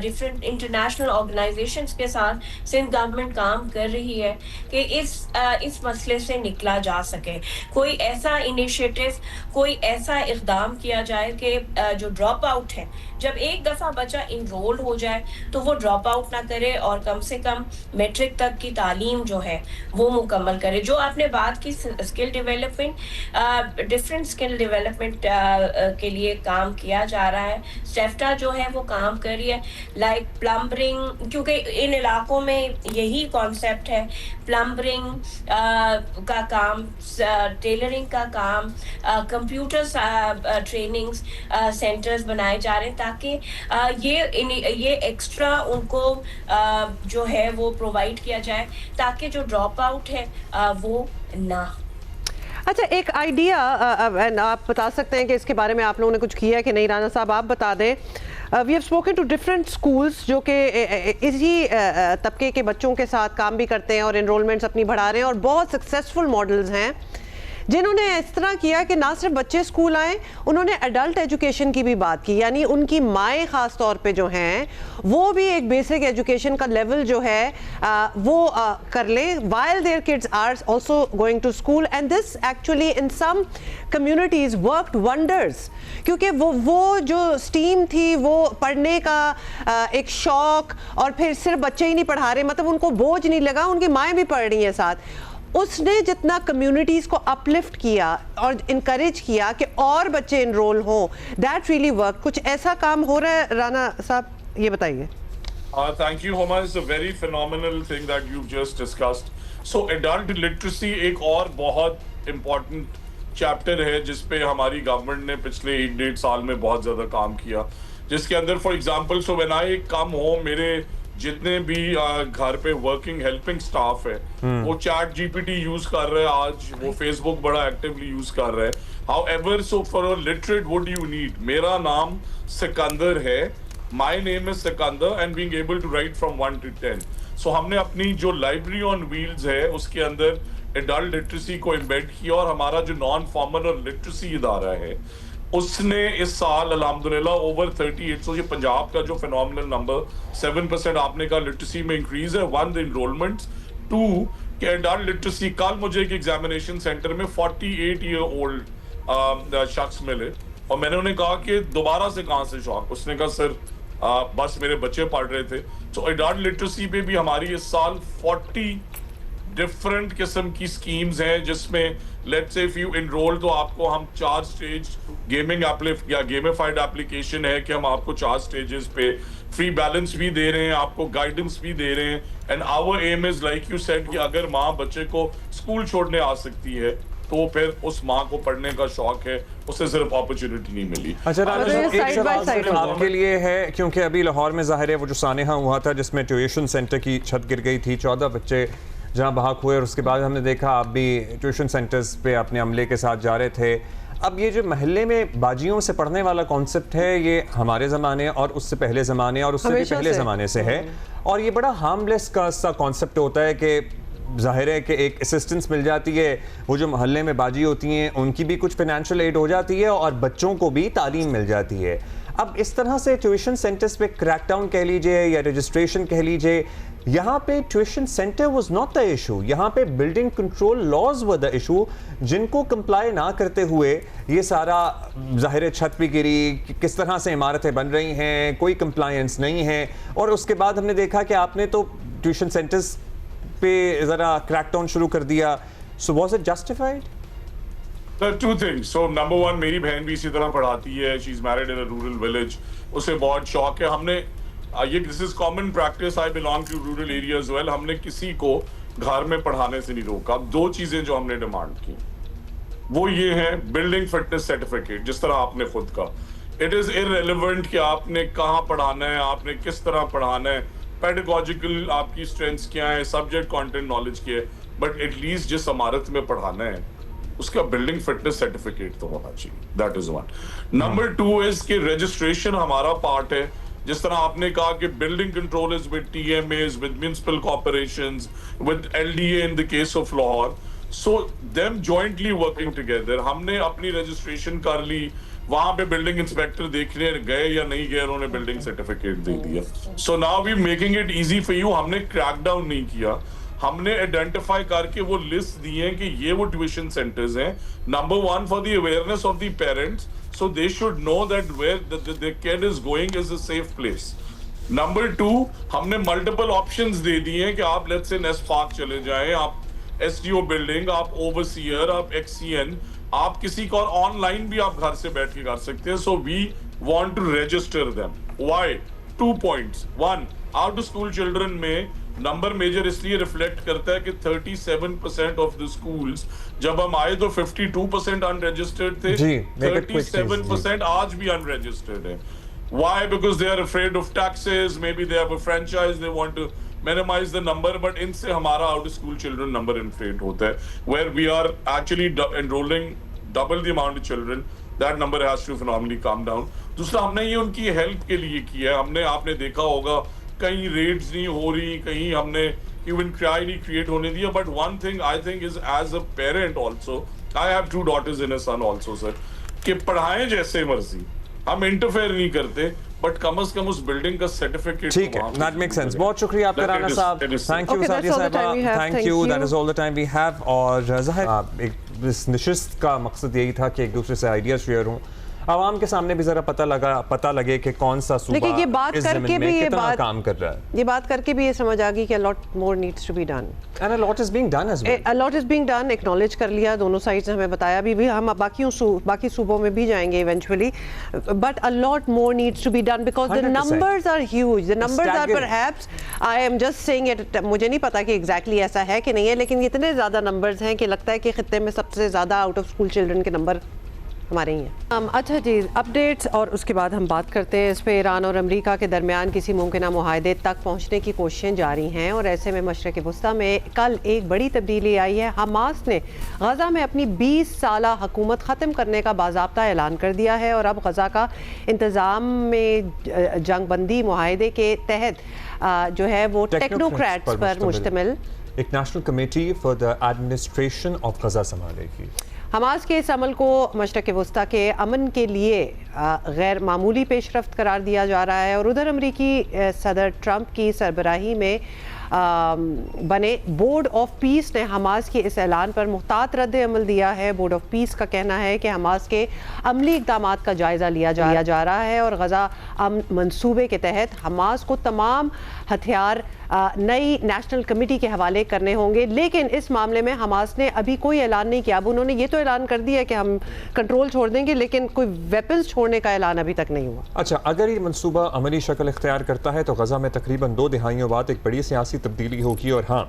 डिफरेंट इंटरनेशनल ऑर्गेनाइजेशंस के साथ सिंध गवर्नमेंट काम कर रही है कि इस मसले से निकला जा सके। कोई ऐसा इनिशिएटिव, कोई ऐसा इक़दाम किया जाए कि जो ड्रॉप आउट है, जब एक दफ़ा बच्चा इनरोल हो जाए तो वो ड्रॉप आउट ना करे, और कम से कम मैट्रिक तक की तालीम जो है वो मुकम्मल करे। जो आपने बात की skill development, different skill development के लिए काम किया जा रहा है। सेफ्टा जो है वो काम कर रही है, लाइक प्लम्बरिंग, क्योंकि इन इलाकों में यही कॉन्सेप्ट है, प्लम्बरिंग का काम, टेलरिंग का काम, कंप्यूटर ट्रेनिंग्स सेंटर्स बनाए जा रहे हैं, ताकि ये एक्स्ट्रा उनको जो है वो प्रोवाइड किया जाए, ताकि जो ड्रॉप आउट है वो ना। अच्छा, एक आइडिया आप बता सकते हैं कि इसके बारे में आप लोगों ने कुछ किया है कि नहीं? राना साहब, आप बता दें। We have spoken to different schools जो कि इसी तबके के बच्चों के साथ काम भी करते हैं और एनरोलमेंट्स अपनी बढ़ा रहे हैं, और बहुत सक्सेसफुल मॉडल्स हैं जिन्होंने इस तरह किया कि ना सिर्फ बच्चे स्कूल आए, उन्होंने एडल्ट एजुकेशन की भी बात की, यानी उनकी माएँ ख़ास तौर पे जो हैं वो भी एक बेसिक एजुकेशन का लेवल जो है वो कर लें, while their kids are also going to school, and this actually in some communities worked wonders, क्योंकि वो जो स्टीम थी, वो पढ़ने का एक शौक, और फिर सिर्फ बच्चे ही नहीं पढ़ा रहे, मतलब उनको बोझ नहीं लगा, उनकी माएँ भी पढ़ रही हैं साथ। उसने जितना कम्युनिटीज़ को अपलिफ्ट किया और इनकरेज किया कि और बच्चे इनरोल हों, दैट रियली वर्क। कुछ ऐसा काम हो रहा है राना साहब, ये बताइए। Thank you, Homa. It's a very phenomenal thing that you've just discussed. So, adult literacy एक और बहुत important chapter है जिसपे हमारी गवर्नमेंट ने पिछले 1-1.5 साल में बहुत ज़्यादा काम किया, जिसके अंदर for example, so when I come home, मेरे जितने भी घर पे वर्किंग हेल्पिंग स्टाफ है वो चैट जीपीटी यूज कर रहे हैं, आज वो फेसबुक बड़ा एक्टिवली यूज कर रहे हैं। However so for a literate what you need, मेरा नाम सिकंदर है, my name is Sikandar and being able to write from 1 to 10। So हमने अपनी जो लाइब्रेरी ऑन व्हील्स है उसके अंदर एडल्ट लिटरेसी को एम्बेड किया, और हमारा जो नॉन फॉर्मल और लिटरेसी इदारा है उसने इस साल अल्हम्दुलिल्लाह ओवर 38, सो ये पंजाब का जो फिनोमिनल नंबर 7% आपने कहा लिटरेसी में इंक्रीज है। 1 द एनरोलमेंट्स, 2 कि एडल्ट लिटरेसी, कल मुझे एक एग्जामिनेशन सेंटर में 48 ईयर ओल्ड शख्स मिले और मैंने उन्हें कहा कि दोबारा से कहाँ से शौक, उसने कहा सर बस मेरे बच्चे पढ़ रहे थे। तो एडल्ट लिटरेसी पे भी हमारी इस साल 40 डिफरेंट किस्म की स्कीम्स हैं, जिसमें let's say if you enrol तो आपको हम 4 स्टेज गेमिंग या गेमिफाइड एप्लीकेशन है कि हम आपको 4 स्टेजेस पे फ्री बैलेंस भी दे रहे हैं, आपको गाइडेंस भी दे रहे हैं। And our aim is like you said कि अगर माँ बच्चे को स्कूल छोड़ने आ सकती है तो फिर उस माँ को पढ़ने का शौक है, उसे सिर्फ अपॉर्चुनिटी नहीं मिली। अच्छा राना साहब, एक सवाल सिर्फ आपके लिए है, क्योंकि अभी लाहौर में जाहिर है वो जो सानेहा हुआ था जिसमें ट्यूशन सेंटर की छत गिर गई थी, 14 बच्चे जहां बहाक हुए, और उसके बाद हमने देखा आप भी ट्यूशन सेंटर्स पे अपने अमले के साथ जा रहे थे। अब ये जो महल्ले में बाजियों से पढ़ने वाला कॉन्सेप्ट है ये हमारे ज़माने और उससे पहले ज़माने और उससे भी पहले ज़माने से है, और ये बड़ा हार्मलेस का सा कॉन्सेप्ट होता है कि ज़ाहिर है कि एक असिस्टेंस मिल जाती है, वो जो मोहल्ले में बाजी होती हैं उनकी भी कुछ फाइनेंशियल एड हो जाती है और बच्चों को भी तालीम मिल जाती है। अब इस तरह से ट्यूशन सेंटर्स पे क्रैकडाउन कह लीजिए या रजिस्ट्रेशन कह लीजिए, यहाँ पे tuition centre was not the issue, यहाँ पे building control laws were the issue, जिनको कंप्लाई ना करते हुए ये सारा ज़ाहिर छत भी गिरी, किस तरह से इमारतें बन रही हैं, कोई कंप्लायंस नहीं है, और उसके बाद हमने देखा कि आपने तो ट्यूशन सेंटर्स पे ज़रा क्रैकडाउन शुरू कर दिया। So was it justified? Two things. So number one, मेरी बहन भी इसी तरह पढ़ाती है, she is married in a rural village, उसे बहुत शौक है। हमने ये this is common practice, I belong to rural area as well, हमने किसी को घर में पढ़ाने से नहीं रोका। अब 2 चीजें जो हमने डिमांड की वो ये है, बिल्डिंग फिटनेस सर्टिफिकेट, जिस तरह आपने खुद कहा, इट इज इररिलेवेंट कि आपने कहाँ पढ़ाना है, आपने किस तरह पढ़ाना है, पेडागोजिकल आपकी स्ट्रेंथ्स क्या है, सब्जेक्ट कंटेंट नॉलेज क्या है, बट एटलीस्ट जिस इमारत में पढ़ाना है उसका बिल्डिंग फिटनेस सर्टिफिकेट तो होना चाहिए। That is 1। नंबर 2 इज कि रजिस्ट्रेशन हमारा पार्ट है, जिस तरह आपने कहा कि building control is with TMAs, with municipal corporations, with LDA in the case of Lahore, so them jointly working together. हमने अपनी रजिस्ट्रेशन कर ली, वहां पे बिल्डिंग इंस्पेक्टर देखने गए या नहीं गए, उन्होंने बिल्डिंग सर्टिफिकेट दे दिया। So now we making it easy for you. हमने क्रैकडाउन नहीं किया, हमने आइडेंटिफाई करके वो लिस्ट दी है कि ये वो ट्यूशन सेंटर्स हैं। Number 1 for the awareness of the parents, so they should know that where the kid is going is a safe place. Number 2, हमने मल्टीपल ऑप्शंस दे दिए हैं कि आप लेट्स से नेस्ट पार्क चले जाएं, आप SDO बिल्डिंग, आप ओवरसीयर, आप XCN, आप किसी को ऑनलाइन भी आप घर से बैठ के कर सकते हैं। So we want to register them. Why? 2 points. 1, out school children में नंबर मेजर इसलिए रिफ्लेक्ट करता है कि 37% ऑफ द स्कूल्स जब हम आए तो 52% अनरजिस्टर्ड थे, 37% आज भी अनरजिस्टर्ड है। Why? Because they are afraid of taxes, maybe they have a franchise, they want to minimize the number, but इनसे हमारा out of school children number inflate होता है, where we are actually enrolling double the amount of children, that number has to phenomenally come down. दूसरा, हमने ये उनकी help के लिए किया है। हमने, आपने देखा होगा कहीं रेड्स नहीं हो रही, कहीं हमने इवन क्राई नहीं क्रिएट होने दिया, but one thing I think is as a parent also, I have 2 daughters and a son also sir, कि पढ़ाएं जैसे मर्जी, हम इंटरफेयर नहीं करते, बट कम से कम उस बिल्डिंग का सर्टिफिकेट। ठीक है, दैट मेक्स सेंस। बहुत शुक्रिया आपका राना साहब, थैंक यू सादिया साहबा, thank you, that is all the time we have. और ज़ाहिर इस नशिस्त का मकसद यही था कि एक दूसरे से आइडिया शेयर हों, आवाम के सामने भी जरा पता लगे कि कौन सा सूबा ये बात इस करके में भी कितना काम कर रहा है। ये बात करके भी ये समझ आ गई कि a lot more needs to be done and a lot is being done as well. a lot is being done, acknowledge कर लिया दोनों साइड्स ने, हमें बताया भी हम बाकी सूबों में भी जाएंगे eventually, but a lot more needs to be done because 100%. the numbers are huge, the numbers are perhaps, I am just saying it, मुझे नहीं पता कि exactly ऐसा है कि नहीं है, लेकिन इतने ज़्यादा नंबर्स हैं कि लगता है कि खित्ते में सबसे ज़्यादा आउट ऑफ स्कूल चिल्ड्रन के नंबर हमारे ही हैं। अच्छा जी, अपडेट्स और उसके बाद हम बात करते हैं इस पे। ईरान और अमेरिका के दरमियान किसी मुमकिन मुआहदे तक पहुंचने की कोशिशें जारी हैं और ऐसे में मशरक़ वस्ता में कल एक बड़ी तब्दीली आई है। हमास ने गज़ा में अपनी 20 साला हुकूमत ख़त्म करने का बाज़ाब्ता ऐलान कर दिया है और अब गज़ा का इंतज़ाम में जंगबंदी मुआहदे के तहत जो है वो टेक्नोक्रेट्स पर मुश्तमिल एक national committee for the administration of Gaza संभालेगी। हमास के इस अमल को मशरक़ वस्ता के अमन के लिए गैर मामूली पेशरफ्त करार दिया जा रहा है और उधर अमरीकी सदर ट्रंप की सरबराही में बने बोर्ड ऑफ पीस ने हमास के इस ऐलान पर मुहतात रद्द अमल दिया है। बोर्ड ऑफ पीस का कहना है कि हमास के अमली इक़दामात का जायज़ा लिया जा रहा है और गज़ा मंसूबे के तहत हमास को तमाम हथियार नई नेशनल कमेटी के हवाले करने होंगे। लेकिन इस मामले में हमास ने अभी कोई ऐलान नहीं किया। अब उन्होंने ये तो ऐलान कर दिया कि हम कंट्रोल छोड़ देंगे, लेकिन कोई वेपन्स छोड़ने का ऐलान अभी तक नहीं हुआ। अच्छा, अगर ये मनसूबा अमली शक्ल इख्तियार करता है तो गज़ा में तकरीबन 2 दहाइयों बाद एक बड़ी सियासी तब्दीली होगी। और हाँ,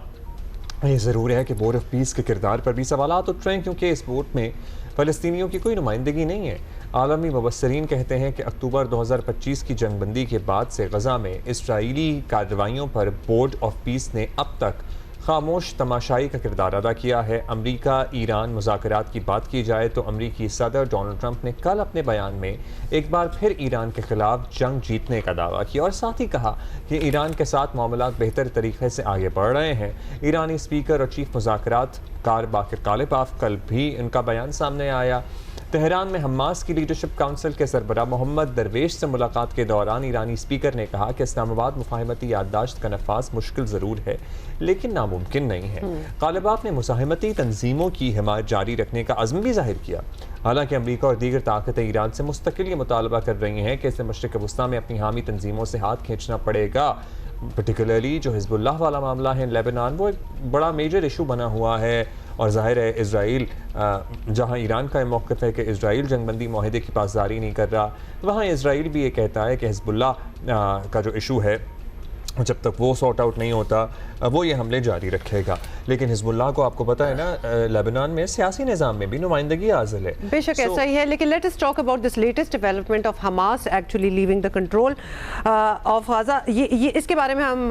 ये ज़रूर है कि बोर्ड ऑफ पीस के किरदार पर भी सवालात उठ रहे हैं क्योंकि इस बोर्ड में फ़लस्तीनियों की कोई नुमाइंदगी नहीं है। आलमी मुबस्सरीन कहते हैं कि अक्टूबर 2025 की जंगबंदी के बाद से गज़ा में इसराइली कार्रवाइयों पर बोर्ड ऑफ पीस ने अब तक खामोश तमाशाई का किरदार अदा किया है। अमरीका ईरान मुज़ाकरात की बात की जाए तो अमरीकी सदर डोनाल्ड ट्रंप ने कल अपने बयान में एक बार फिर ईरान के ख़िलाफ़ जंग जीतने का दावा किया और साथ ही कहा कि ईरान के साथ मामलात बेहतर तरीके से आगे बढ़ रहे हैं। ईरानी स्पीकर और चीफ मुज़ाकरात कार बाकिर कालिबाफ कल भी इनका बयान सामने आया। तेहरान में हमास की लीडरशिप काउंसिल के सरबराह मोहम्मद दरवेश से मुलाकात के दौरान ईरानी स्पीकर ने कहा कि इस्लामाबाद मुफाहमती याददाश्त का नफाज मुश्किल ज़रूर है लेकिन नामुमकिन नहीं है। कालिबाफ ने मुसाहमती तंजीमों की हिमायत जारी रखने का अज़्म भी जाहिर किया। हालांकि अमरीका और दीगर ताकतें ईरान से मुस्तकिल ये मुतालबा कर रही हैं कि इसे मशरिक़ वस्ता में अपनी हामी तंजीमों से हाथ खींचना पड़ेगा। पर्टिकुलरली जो हिज़्बुल्लाह वाला मामला है लेबनान, वो एक बड़ा मेजर इशू बना हुआ है और ज़ाहिर है इसराइल जहाँ ईरान का मौक़िफ़ है कि इसराइल जंगबंदी माहिदे की पासदारी नहीं कर रहा, वहाँ इसराइल भी ये कहता है कि हिज़्बुल्लाह का जो इशू है जब तक वो सॉर्ट आउट नहीं होता वो ये हमले जारी रखेगा। लेकिन हिज़्बुल्लाह को आपको पता है ना, लेबनान में सियासी निज़ाम में भी नुमाइंदगी हासिल है। बेशक ऐसा ही है, लेकिन let us talk about this latest development of Hamas actually leaving the control of Gaza. ये इसके बारे में हम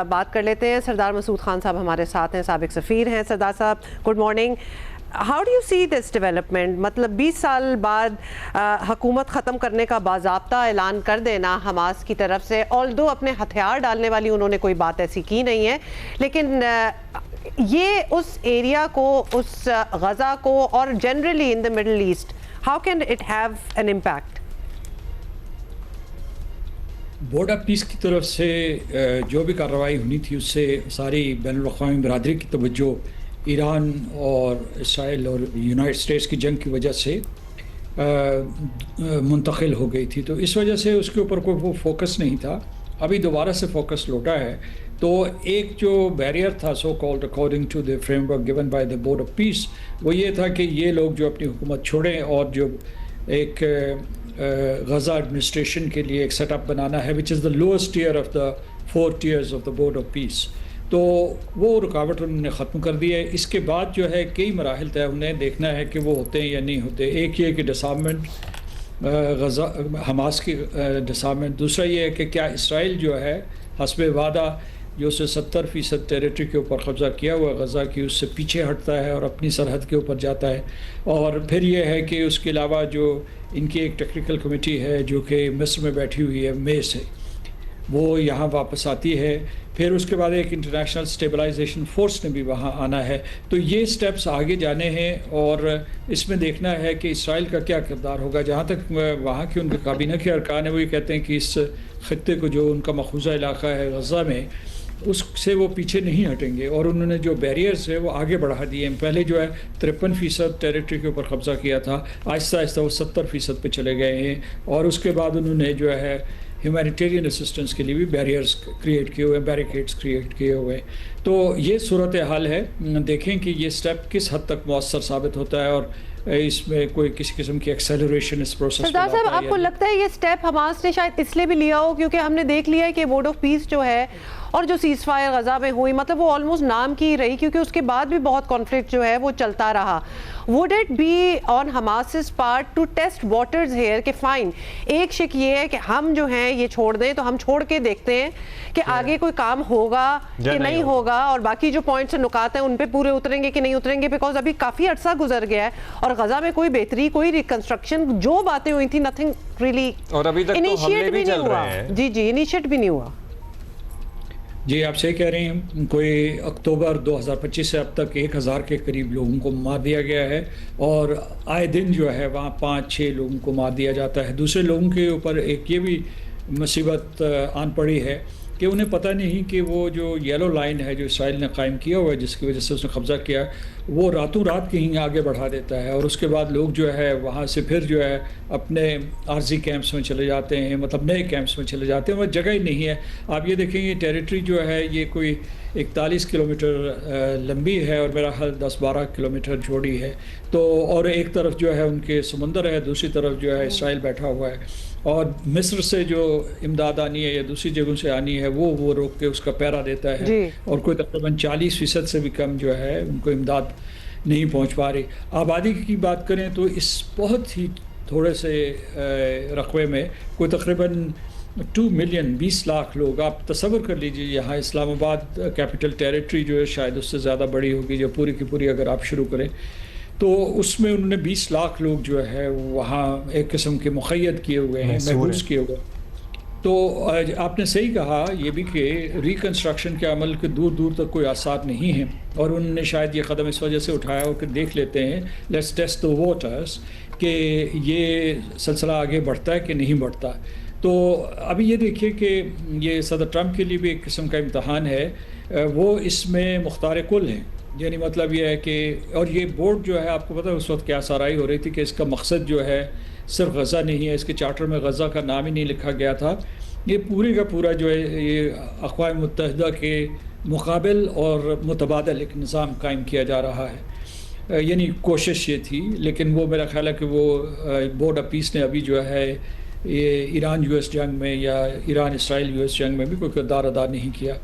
बात कर लेते हैं। सरदार मसूद खान साहब हमारे साथ हैं, साबिक सफ़ीर हैं। सरदार साहब, good morning. How do you see this development? मतलब 20 साल बाद हुकूमत ख़त्म करने का बाज़ाब्ता ऐलान कर देना हमास की तरफ से, ऑल्दो अपने हथियार डालने वाली उन्होंने कोई बात ऐसी की नहीं है, लेकिन ये उस एरिया को, उस गज़ा को और generally in the middle east, how can it have an impact? Board of piece की तरफ से जो भी कार्रवाई होनी थी उससे सारी बैनुल-अक़वामी बरादरी की तवज्जो ईरान और इसराइल और यूनाइटेड स्टेट्स की जंग की वजह से मुंतकिल हो गई थी, तो इस वजह से उसके ऊपर कोई वो फोकस नहीं था। अभी दोबारा से फोकस लौटा है। तो एक जो बैरियर था so called according to the framework given by the board of peace, वो ये था कि ये लोग जो अपनी हुकूमत छोड़ें और जो एक गज़ा एडमिनिस्ट्रेशन के लिए एक सेटअप बनाना है which is the lowest tier of the 4 tiers of the board of peace, तो वो रुकावट उन्होंने ख़त्म कर दी है। इसके बाद जो है कई मराहिल तय उन्हें देखना है कि वो होते हैं या नहीं होते। एक ये कि डिसआर्ममेंट, गज़ा हमास की डिसआर्ममेंट। दूसरा ये है कि क्या इसराइल जो है हस्बे वादा जो उससे 70% टेरिटरी के ऊपर कब्ज़ा किया हुआ गज़ा की, उससे पीछे हटता है और अपनी सरहद के ऊपर जाता है। और फिर ये है कि उसके अलावा जो इनकी एक टेक्निकल कमेटी है जो कि मिस्र में बैठी हुई है मई से, वो यहाँ वापस आती है। फिर उसके बाद एक इंटरनेशनल स्टेबलाइजेशन फोर्स ने भी वहाँ आना है। तो ये स्टेप्स आगे जाने हैं और इसमें देखना है कि इसराइल का क्या किरदार होगा। जहाँ तक वहाँ के उनके काबीना के अरकान है वो ये कहते हैं कि इस खत्ते को जो उनका मखूजा इलाका है गज़ा में, उससे वो पीछे नहीं हटेंगे और उन्होंने जो बैरियर्स है वो आगे बढ़ा दिए हैं। पहले जो है 53% टेरिटरी के ऊपर कब्ज़ा किया था, आहिस्ता आहिस्ता वो 70% पे चले गए हैं और उसके बाद उन्होंने जो है ह्यूमैनिटेरियन असिस्टेंस के लिए भी बैरियर्स क्रिएट किए हुए हैं, बैरिकेड्स क्रिएट किए हुए हैं। तो ये सूरत हाल है। देखें कि ये स्टेप किस हद तक मौसर साबित होता है और इसमें कोई किसी किस्म की एक्सेलरेशन इस प्रोसेस। सरदार साहब, आपको लगता है ये स्टेप हमास ने शायद इसलिए भी लिया हो क्योंकि हमने देख लिया है कि बोर्ड ऑफ पीस जो है और जो सीज फायर गजा में हुई, मतलब वो ऑलमोस्ट नाम की ही रही, क्योंकि उसके बाद भी बहुत कॉन्फ्लिक्ट जो है वो चलता रहा। Would it be on Hamas part to test waters here कि फाइन, एक शिक ये है कि हम जो हैं ये छोड़ दें, तो हम छोड़ के देखते हैं कि आगे कोई काम होगा कि नहीं होगा, और बाकी जो पॉइंट्स नुकात हैं उन पे पूरे उतरेंगे कि नहीं उतरेंगे, बिकॉज अभी काफ़ी अरसा गुजर गया है और गजा में कोई बेहतरी, कोई रिकंस्ट्रक्शन, जो बातें हुई थी नथिंग रियली, और अभी तक तो हमले भी चल रहे हैं। जी जी, इनिशिएट भी नहीं हुआ। जी, आप सही कह रहे हैं। कोई अक्टूबर 2025 से अब तक 1000 के करीब लोगों को मार दिया गया है, और आए दिन जो है वहाँ 5-6 लोगों को मार दिया जाता है। दूसरे लोगों के ऊपर एक ये भी मुसीबत आन पड़ी है कि उन्हें पता नहीं कि वो जो येलो लाइन है जो इसराइल ने कायम किया हुआ है, जिसकी वजह से उसने कब्ज़ा किया, वो रातों रात कहीं आगे बढ़ा देता है, और उसके बाद लोग जो है वहाँ से फिर जो है अपने आर्जी कैंप्स में चले जाते हैं, मतलब नए कैंप्स में चले जाते हैं, वह जगह ही नहीं है। आप ये देखेंगे टेरिटरी जो है ये कोई 41 किलोमीटर लंबी है और मेरा ख्याल 10-12 किलोमीटर चौड़ी है। तो और एक तरफ जो है उनके समंदर है, दूसरी तरफ जो है इसराइल बैठा हुआ है, और मिस्र से जो इमदाद आनी है या दूसरी जगहों से आनी है वो रोक के उसका पहरा देता है, और कोई तकरीबन 40% से भी कम जो है उनको इमदाद नहीं पहुंच पा रही। आबादी की बात करें तो इस बहुत ही थोड़े से रकबे में कोई तकरीबन 2 मिलियन 20 लाख लोग, आप तसव्वुर कर लीजिए, यहाँ इस्लामाबाद कैपिटल टेरिटरी जो है शायद उससे ज़्यादा बड़ी होगी जो पूरी की पूरी अगर आप शुरू करें, तो उसमें उन्होंने 20 लाख लोग जो है वहाँ एक किस्म के मुक़य्यद किए हुए हैं, महफूज किए हुए। तो आपने सही कहा ये भी कि रिकन्स्ट्रक्शन के अमल के दूर दूर तक कोई आसार नहीं है, और उन्होंने शायद ये कदम इस वजह से उठाया हो कि देख लेते हैं, लेट्स टेस्ट द वाटर्स, कि ये सिलसिला आगे बढ़ता है कि नहीं बढ़ता। तो अभी ये देखिए कि ये सदर ट्रंप के लिए भी एक किस्म का इम्तहान है, वो इसमें मुख्तार कुल हैं, यानी मतलब ये है कि, और ये बोर्ड जो है आपको पता है उस वक्त क्या साराई हो रही थी कि इसका मकसद जो है सिर्फ गज़ा नहीं है, इसके चार्टर में गज़ा का नाम ही नहीं लिखा गया था। ये पूरी का पूरा जो है ये अक़वाम मुत्तहिदा के मुकाबिल और मुतबादल एक निज़ाम कायम किया जा रहा है, यानी कोशिश ये थी। लेकिन वो मेरा ख्याल है कि वो बोर्ड ऑफ पीस ने अभी जो है ये ईरान US जंग में या ईरान इसराइल US जंग में भी कोई किरदार अदा नहीं किया।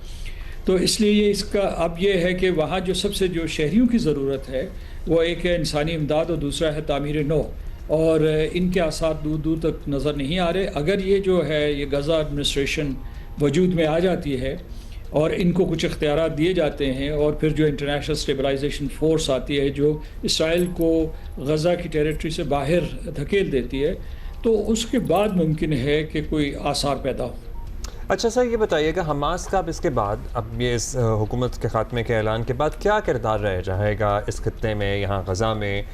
तो इसलिए ये इसका अब ये है कि वहाँ जो सबसे जो शहरियों की ज़रूरत है वो एक है इंसानी इमदाद और दूसरा है तामीर नौ, और इनके आसार दूर दूर तक नज़र नहीं आ रहे। अगर ये जो है ये गज़ा एडमिनिस्ट्रेशन वजूद में आ जाती है और इनको कुछ इख्तियारात दिए जाते हैं, और फिर जो इंटरनेशनल स्टेबलाइजेशन फोर्स आती है जो इसराइल को गज़ा की टेरिटरी से बाहर धकेल देती है, तो उसके बाद मुमकिन है कि कोई आसार पैदा हो। अच्छा सर, ये बताइएगा हमास का अब इसके बाद, अब ये इस हुकूमत के ख़ात्मे के ऐलान के बाद क्या किरदार रह जाएगा इस खित्ते में, यहाँ गज़ा में,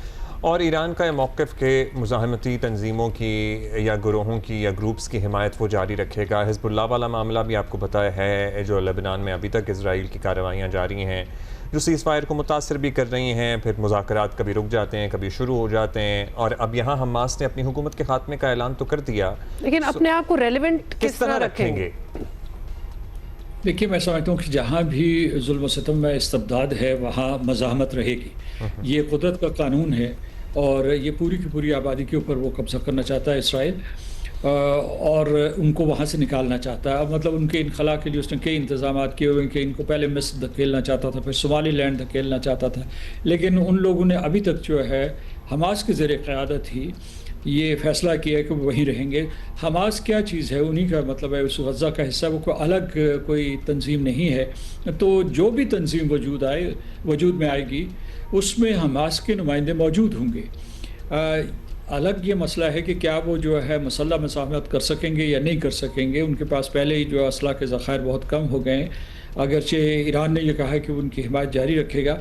और ईरान का मौक़िफ़ के मुज़ाहमती तंजीमों की या ग्रोहों की या ग्रुप्स की हिमायत वो जारी रखेगा? हिज़्बुल्लाह वाला मामला भी आपको पता है जो लेबनान में अभी तक इजराइल की कार्रवाइयाँ जारी हैं, जो सीज़ फायर को मुतासर भी कर रही हैं, फिर मुज़ाकरात कभी रुक जाते हैं कभी शुरू हो जाते हैं, और अब यहाँ हमास ने अपनी हुकूमत के ख़ात्मे का ऐलान तो कर दिया, लेकिन अपने आप को रेलेवेंट किस तरह रखेंगे? देखिए, मैं समझता हूँ कि जहाँ भी जुल्म सितम में इस्तबदाद है वहाँ मज़ाहमत रहेगी। ये कुदरत का कानून है, और ये पूरी की पूरी आबादी के ऊपर वो कब्ज़ा करना चाहता है इसराइल, और उनको वहाँ से निकालना चाहता है। अब मतलब उनके इनखला के लिए उसने कई इंतज़ाम किए हुए हैं कि इनको पहले मिस्र धकेलना चाहता था, फिर सोमाली लैंड धकेलना चाहता था, लेकिन उन लोगों ने अभी तक जो है हमास के ज़रिए क़यादत ही ये फ़ैसला किया है कि वो वहीं रहेंगे। हमास क्या चीज़ है, उन्हीं का मतलब है, उस गज़ा का हिस्सा, वो कोई अलग कोई तंजीम नहीं है। तो जो भी तंजीम वजूद में आएगी उसमें हमास के नुमाइंदे मौजूद होंगे। अलग ये मसला है कि क्या वो जो है मसल्ला मज़ाहमत कर सकेंगे या नहीं कर सकेंगे। उनके पास पहले ही जो असला के ज़ख़ायर बहुत कम हो गए हैं, अगरचे ईरान ने यह कहा है कि वो उनकी हिमायत जारी रखेगा,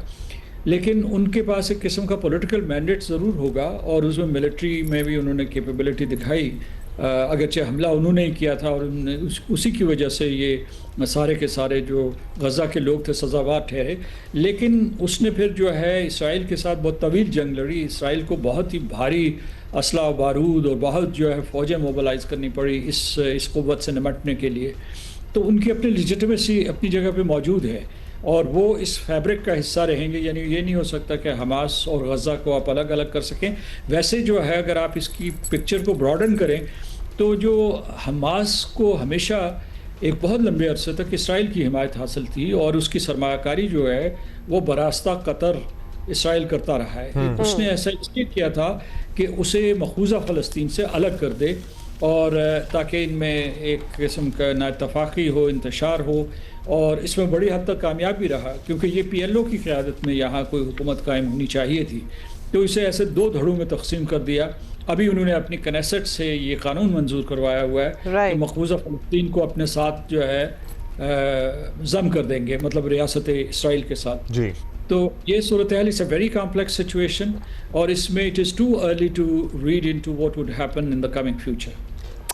लेकिन उनके पास एक किस्म का पॉलिटिकल मैंडेट ज़रूर होगा, और उसमें मिलिट्री में भी उन्होंने कैपेबिलिटी दिखाई, अगरचे हमला उन्होंने ही किया था, और उसी की वजह से ये सारे के सारे जो गज़ा के लोग थे सज़ावार ठहरे। लेकिन उसने फिर जो है इसराइल के साथ बहुत तवील जंग लड़ी, इसराइल को बहुत ही भारी असला और बारूद और बहुत जो है फ़ौजें मोबिलाइज़ करनी पड़ी इस क़ुव्वत से निमटने के लिए। तो उनकी अपनी लेजिटिमेसी अपनी जगह पे मौजूद है, और वो इस फैब्रिक का हिस्सा रहेंगे। यानी ये नहीं हो सकता कि हमास और गज़ा को आप अलग अलग कर सकें। वैसे जो है अगर आप इसकी पिक्चर को ब्रॉडन करें तो जो हमास को हमेशा एक बहुत लंबे अरसे तक इसराइल की हिमायत हासिल थी और उसकी सरमायाकारी जो है वो बरास्ता कतर इसराइल करता रहा है। उसने ऐसा इसलिए किया था कि उसे मखूज़ा फ़लस्तीन से अलग कर दे और ताकि इनमें एक किस्म का नाइतफाक़ी हो, इंतशार हो, और इसमें बड़ी हद तक कामयाब भी रहा क्योंकि ये PLO की क़यादत में यहाँ कोई हुकूमत कायम होनी चाहिए थी। तो इसे ऐसे 2 धड़ों में तकसीम कर दिया। अभी उन्होंने अपनी कनेसेट से ये कानून मंजूर करवाया हुआ है कि मखबूजा फ़लस्तीन को अपने साथ जो है ज़म कर देंगे, मतलब रियासत इसराइल के साथ। जी। तो ये सूरत हाल is a very complex situation और इसमें it is too early to read into what would happen in the coming future.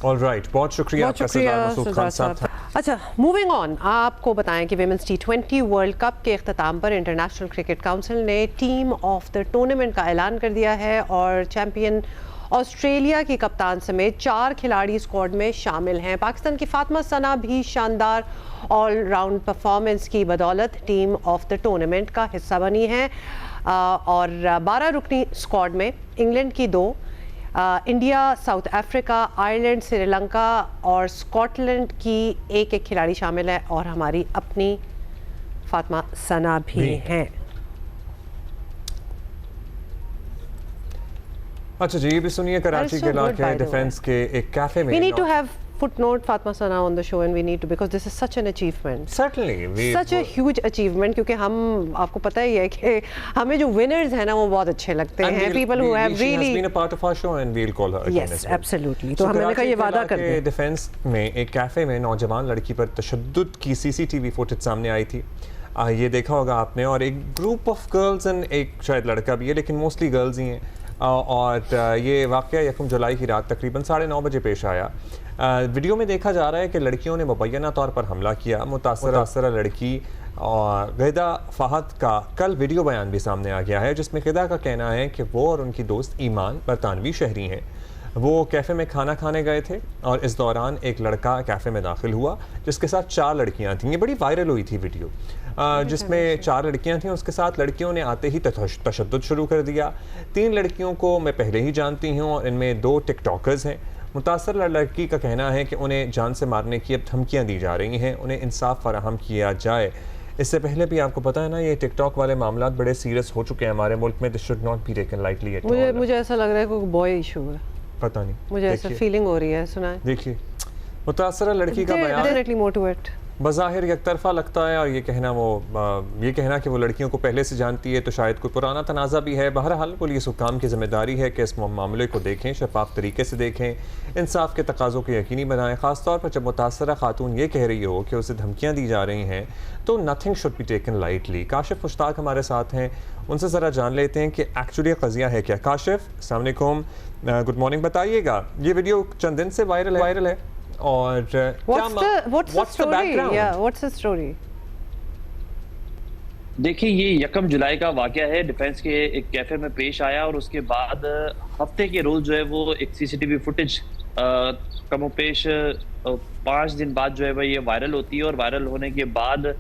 Alright, बहुत शुक्रिया आपका सरदार मसूद खान साहब। अच्छा, मूविंग ऑन, आपको बताएं कि विमेंस T20 वर्ल्ड कप के इख्तिताम पर इंटरनेशनल क्रिकेट काउंसिल ने टीम ऑफ द टूर्नामेंट का ऐलान कर दिया है और चैंपियन ऑस्ट्रेलिया की कप्तान समेत 4 खिलाड़ी स्क्वाड में शामिल हैं। पाकिस्तान की फातिमा सना भी शानदार ऑलराउंड परफॉर्मेंस की बदौलत टीम ऑफ द टूर्नामेंट का हिस्सा बनी हैं और 12 रुकनी स्क्वाड में इंग्लैंड की 2, India, south Africa, Ireland, Sri Lanka और स्कॉटलैंड की एक खिलाड़ी शामिल है और हमारी अपनी फातिमा सना भी हैं। अच्छा जी, ये भी सुनिए कराची के इलाके डिफेंस के एक कैफे में। We need to have footnote Fatma Sana on the show and we need to, because this is such an achievement. Certainly, such a huge achievement, क्योंकि हम, आपको पता ही है कि हमें जो winners हैं ना वो बहुत अच्छे लगते हैं। People who have really, she has been a part of our show and we'll call her again as well. Absolutely. तो हमने कहा ये वादा कर दें। डिफेंस में एक कैफे में नौजवान लड़की पर तशद्दुद की CCTV फुटेज सामने आई थी। ये देखा होगा आपने, और एक ग्रुप ऑफ गर्ल्स एंड एक शायद लड़का भी है, लेकिन मोस्टली गर्ल्स ही हैं। और ये वाक़या 1 जुलाई की रात तकरीबन 9:30 बजे पेश आया। वीडियो में देखा जा रहा है कि लड़कियों ने मुबैना तौर पर हमला किया। मुतासरा लड़की और ग़िदा फ़हद का कल वीडियो बयान भी सामने आ गया है, जिसमें ग़िदा का कहना है कि वो और उनकी दोस्त ईमान बरतानवी शहरी हैं। वो कैफ़े में खाना खाने गए थे और इस दौरान एक लड़का कैफ़े में दाखिल हुआ जिसके साथ 4 लड़कियां थीं। ये बड़ी वायरल हुई थी वीडियो, जिसमें 4 लड़कियां थीं। उसके साथ लड़कियों ने आते ही तशद्दुद शुरू कर दिया। 3 लड़कियों को मैं पहले ही जानती हूँ और इनमें 2 टिकटॉकर्स हैं। मुतासर लड़की का कहना है कि उन्हें जान से मारने की अब धमकियाँ दी जा रही हैं, उन्हें इंसाफ फराहम किया जाए। इससे पहले भी आपको पता है ना, ये टिकटॉक वाले मामला बड़े सीरियस हो चुके हैं हमारे मुल्क में। This should not be taken lightly at all. मुझे ऐसा लग रहा है कोई बॉय इशू है, पता नहीं, मुझे ऐसा फीलिंग हो रही है। सुना देखिए, मुतासरा लड़की का बयान बज़ाहिर एकतरफा लगता है और ये कहना कि वो लड़कियों को पहले से जानती है तो शायद कोई पुराना तनाज़ा भी है। बहरहाल पुलिस हुकाम की जिम्मेदारी है कि इस मामले को देखें, शफाफ तरीके से देखें, इंसाफ के तकाज़ों को यकीनी बनाएं। ख़ासतौर पर जब मुतासरा खातून ये कह रही हो कि उसे धमकियाँ दी जा रही हैं तो nothing should be taken lightly. Kashif Mushtaq हमारे साथ हैं, उनसे ज़रा जान लेते हैं कि एक्चुअली क़ज़िया है क्या। काशिफ, अस्सलाम वालेकुम, गुड मॉर्निंग। बताइएगा, ये वीडियो चंद दिन से वायरल है और what's the story? देखिए, ये 1 जुलाई का वाक़या है, डिफेंस के एक कैफे में पेश आया और उसके बाद हफ्ते के रोज जो है वो एक CCTV फुटेज कमोपेश 5 दिन बाद जो है वह ये वायरल होती है और वायरल होने के बाद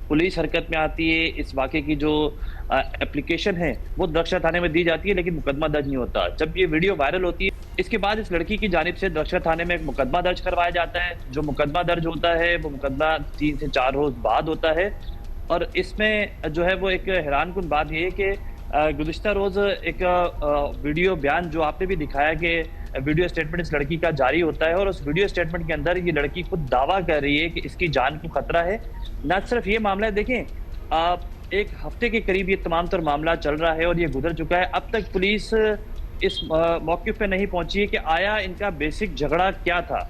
पुलिस हरकत में आती है। इस वाक़े की जो एप्लीकेशन है वो दरख्शा थाने में दी जाती है, लेकिन मुकदमा दर्ज नहीं होता। जब ये वीडियो वायरल होती है इसके बाद इस लड़की की जानिब से दरख्शा थाने में एक मुकदमा दर्ज करवाया जाता है। जो मुकदमा दर्ज होता है वो मुकदमा 3 से 4 रोज बाद होता है और इसमें जो है वो एक हैरानकुन बात ये है कि गुज़िश्ता रोज़ एक वीडियो बयान जो आपने भी दिखाया कि वीडियो स्टेटमेंट इस लड़की का जारी होता है और उस वीडियो स्टेटमेंट के अंदर ये लड़की खुद दावा कर रही है कि इसकी जान को खतरा है। न सिर्फ ये मामला है, देखें 1 हफ्ते के करीब ये तमाम तर मामला चल रहा है और ये गुजर चुका है। अब तक पुलिस इस मौके पे नहीं पहुंची है कि आया इनका बेसिक झगड़ा क्या था।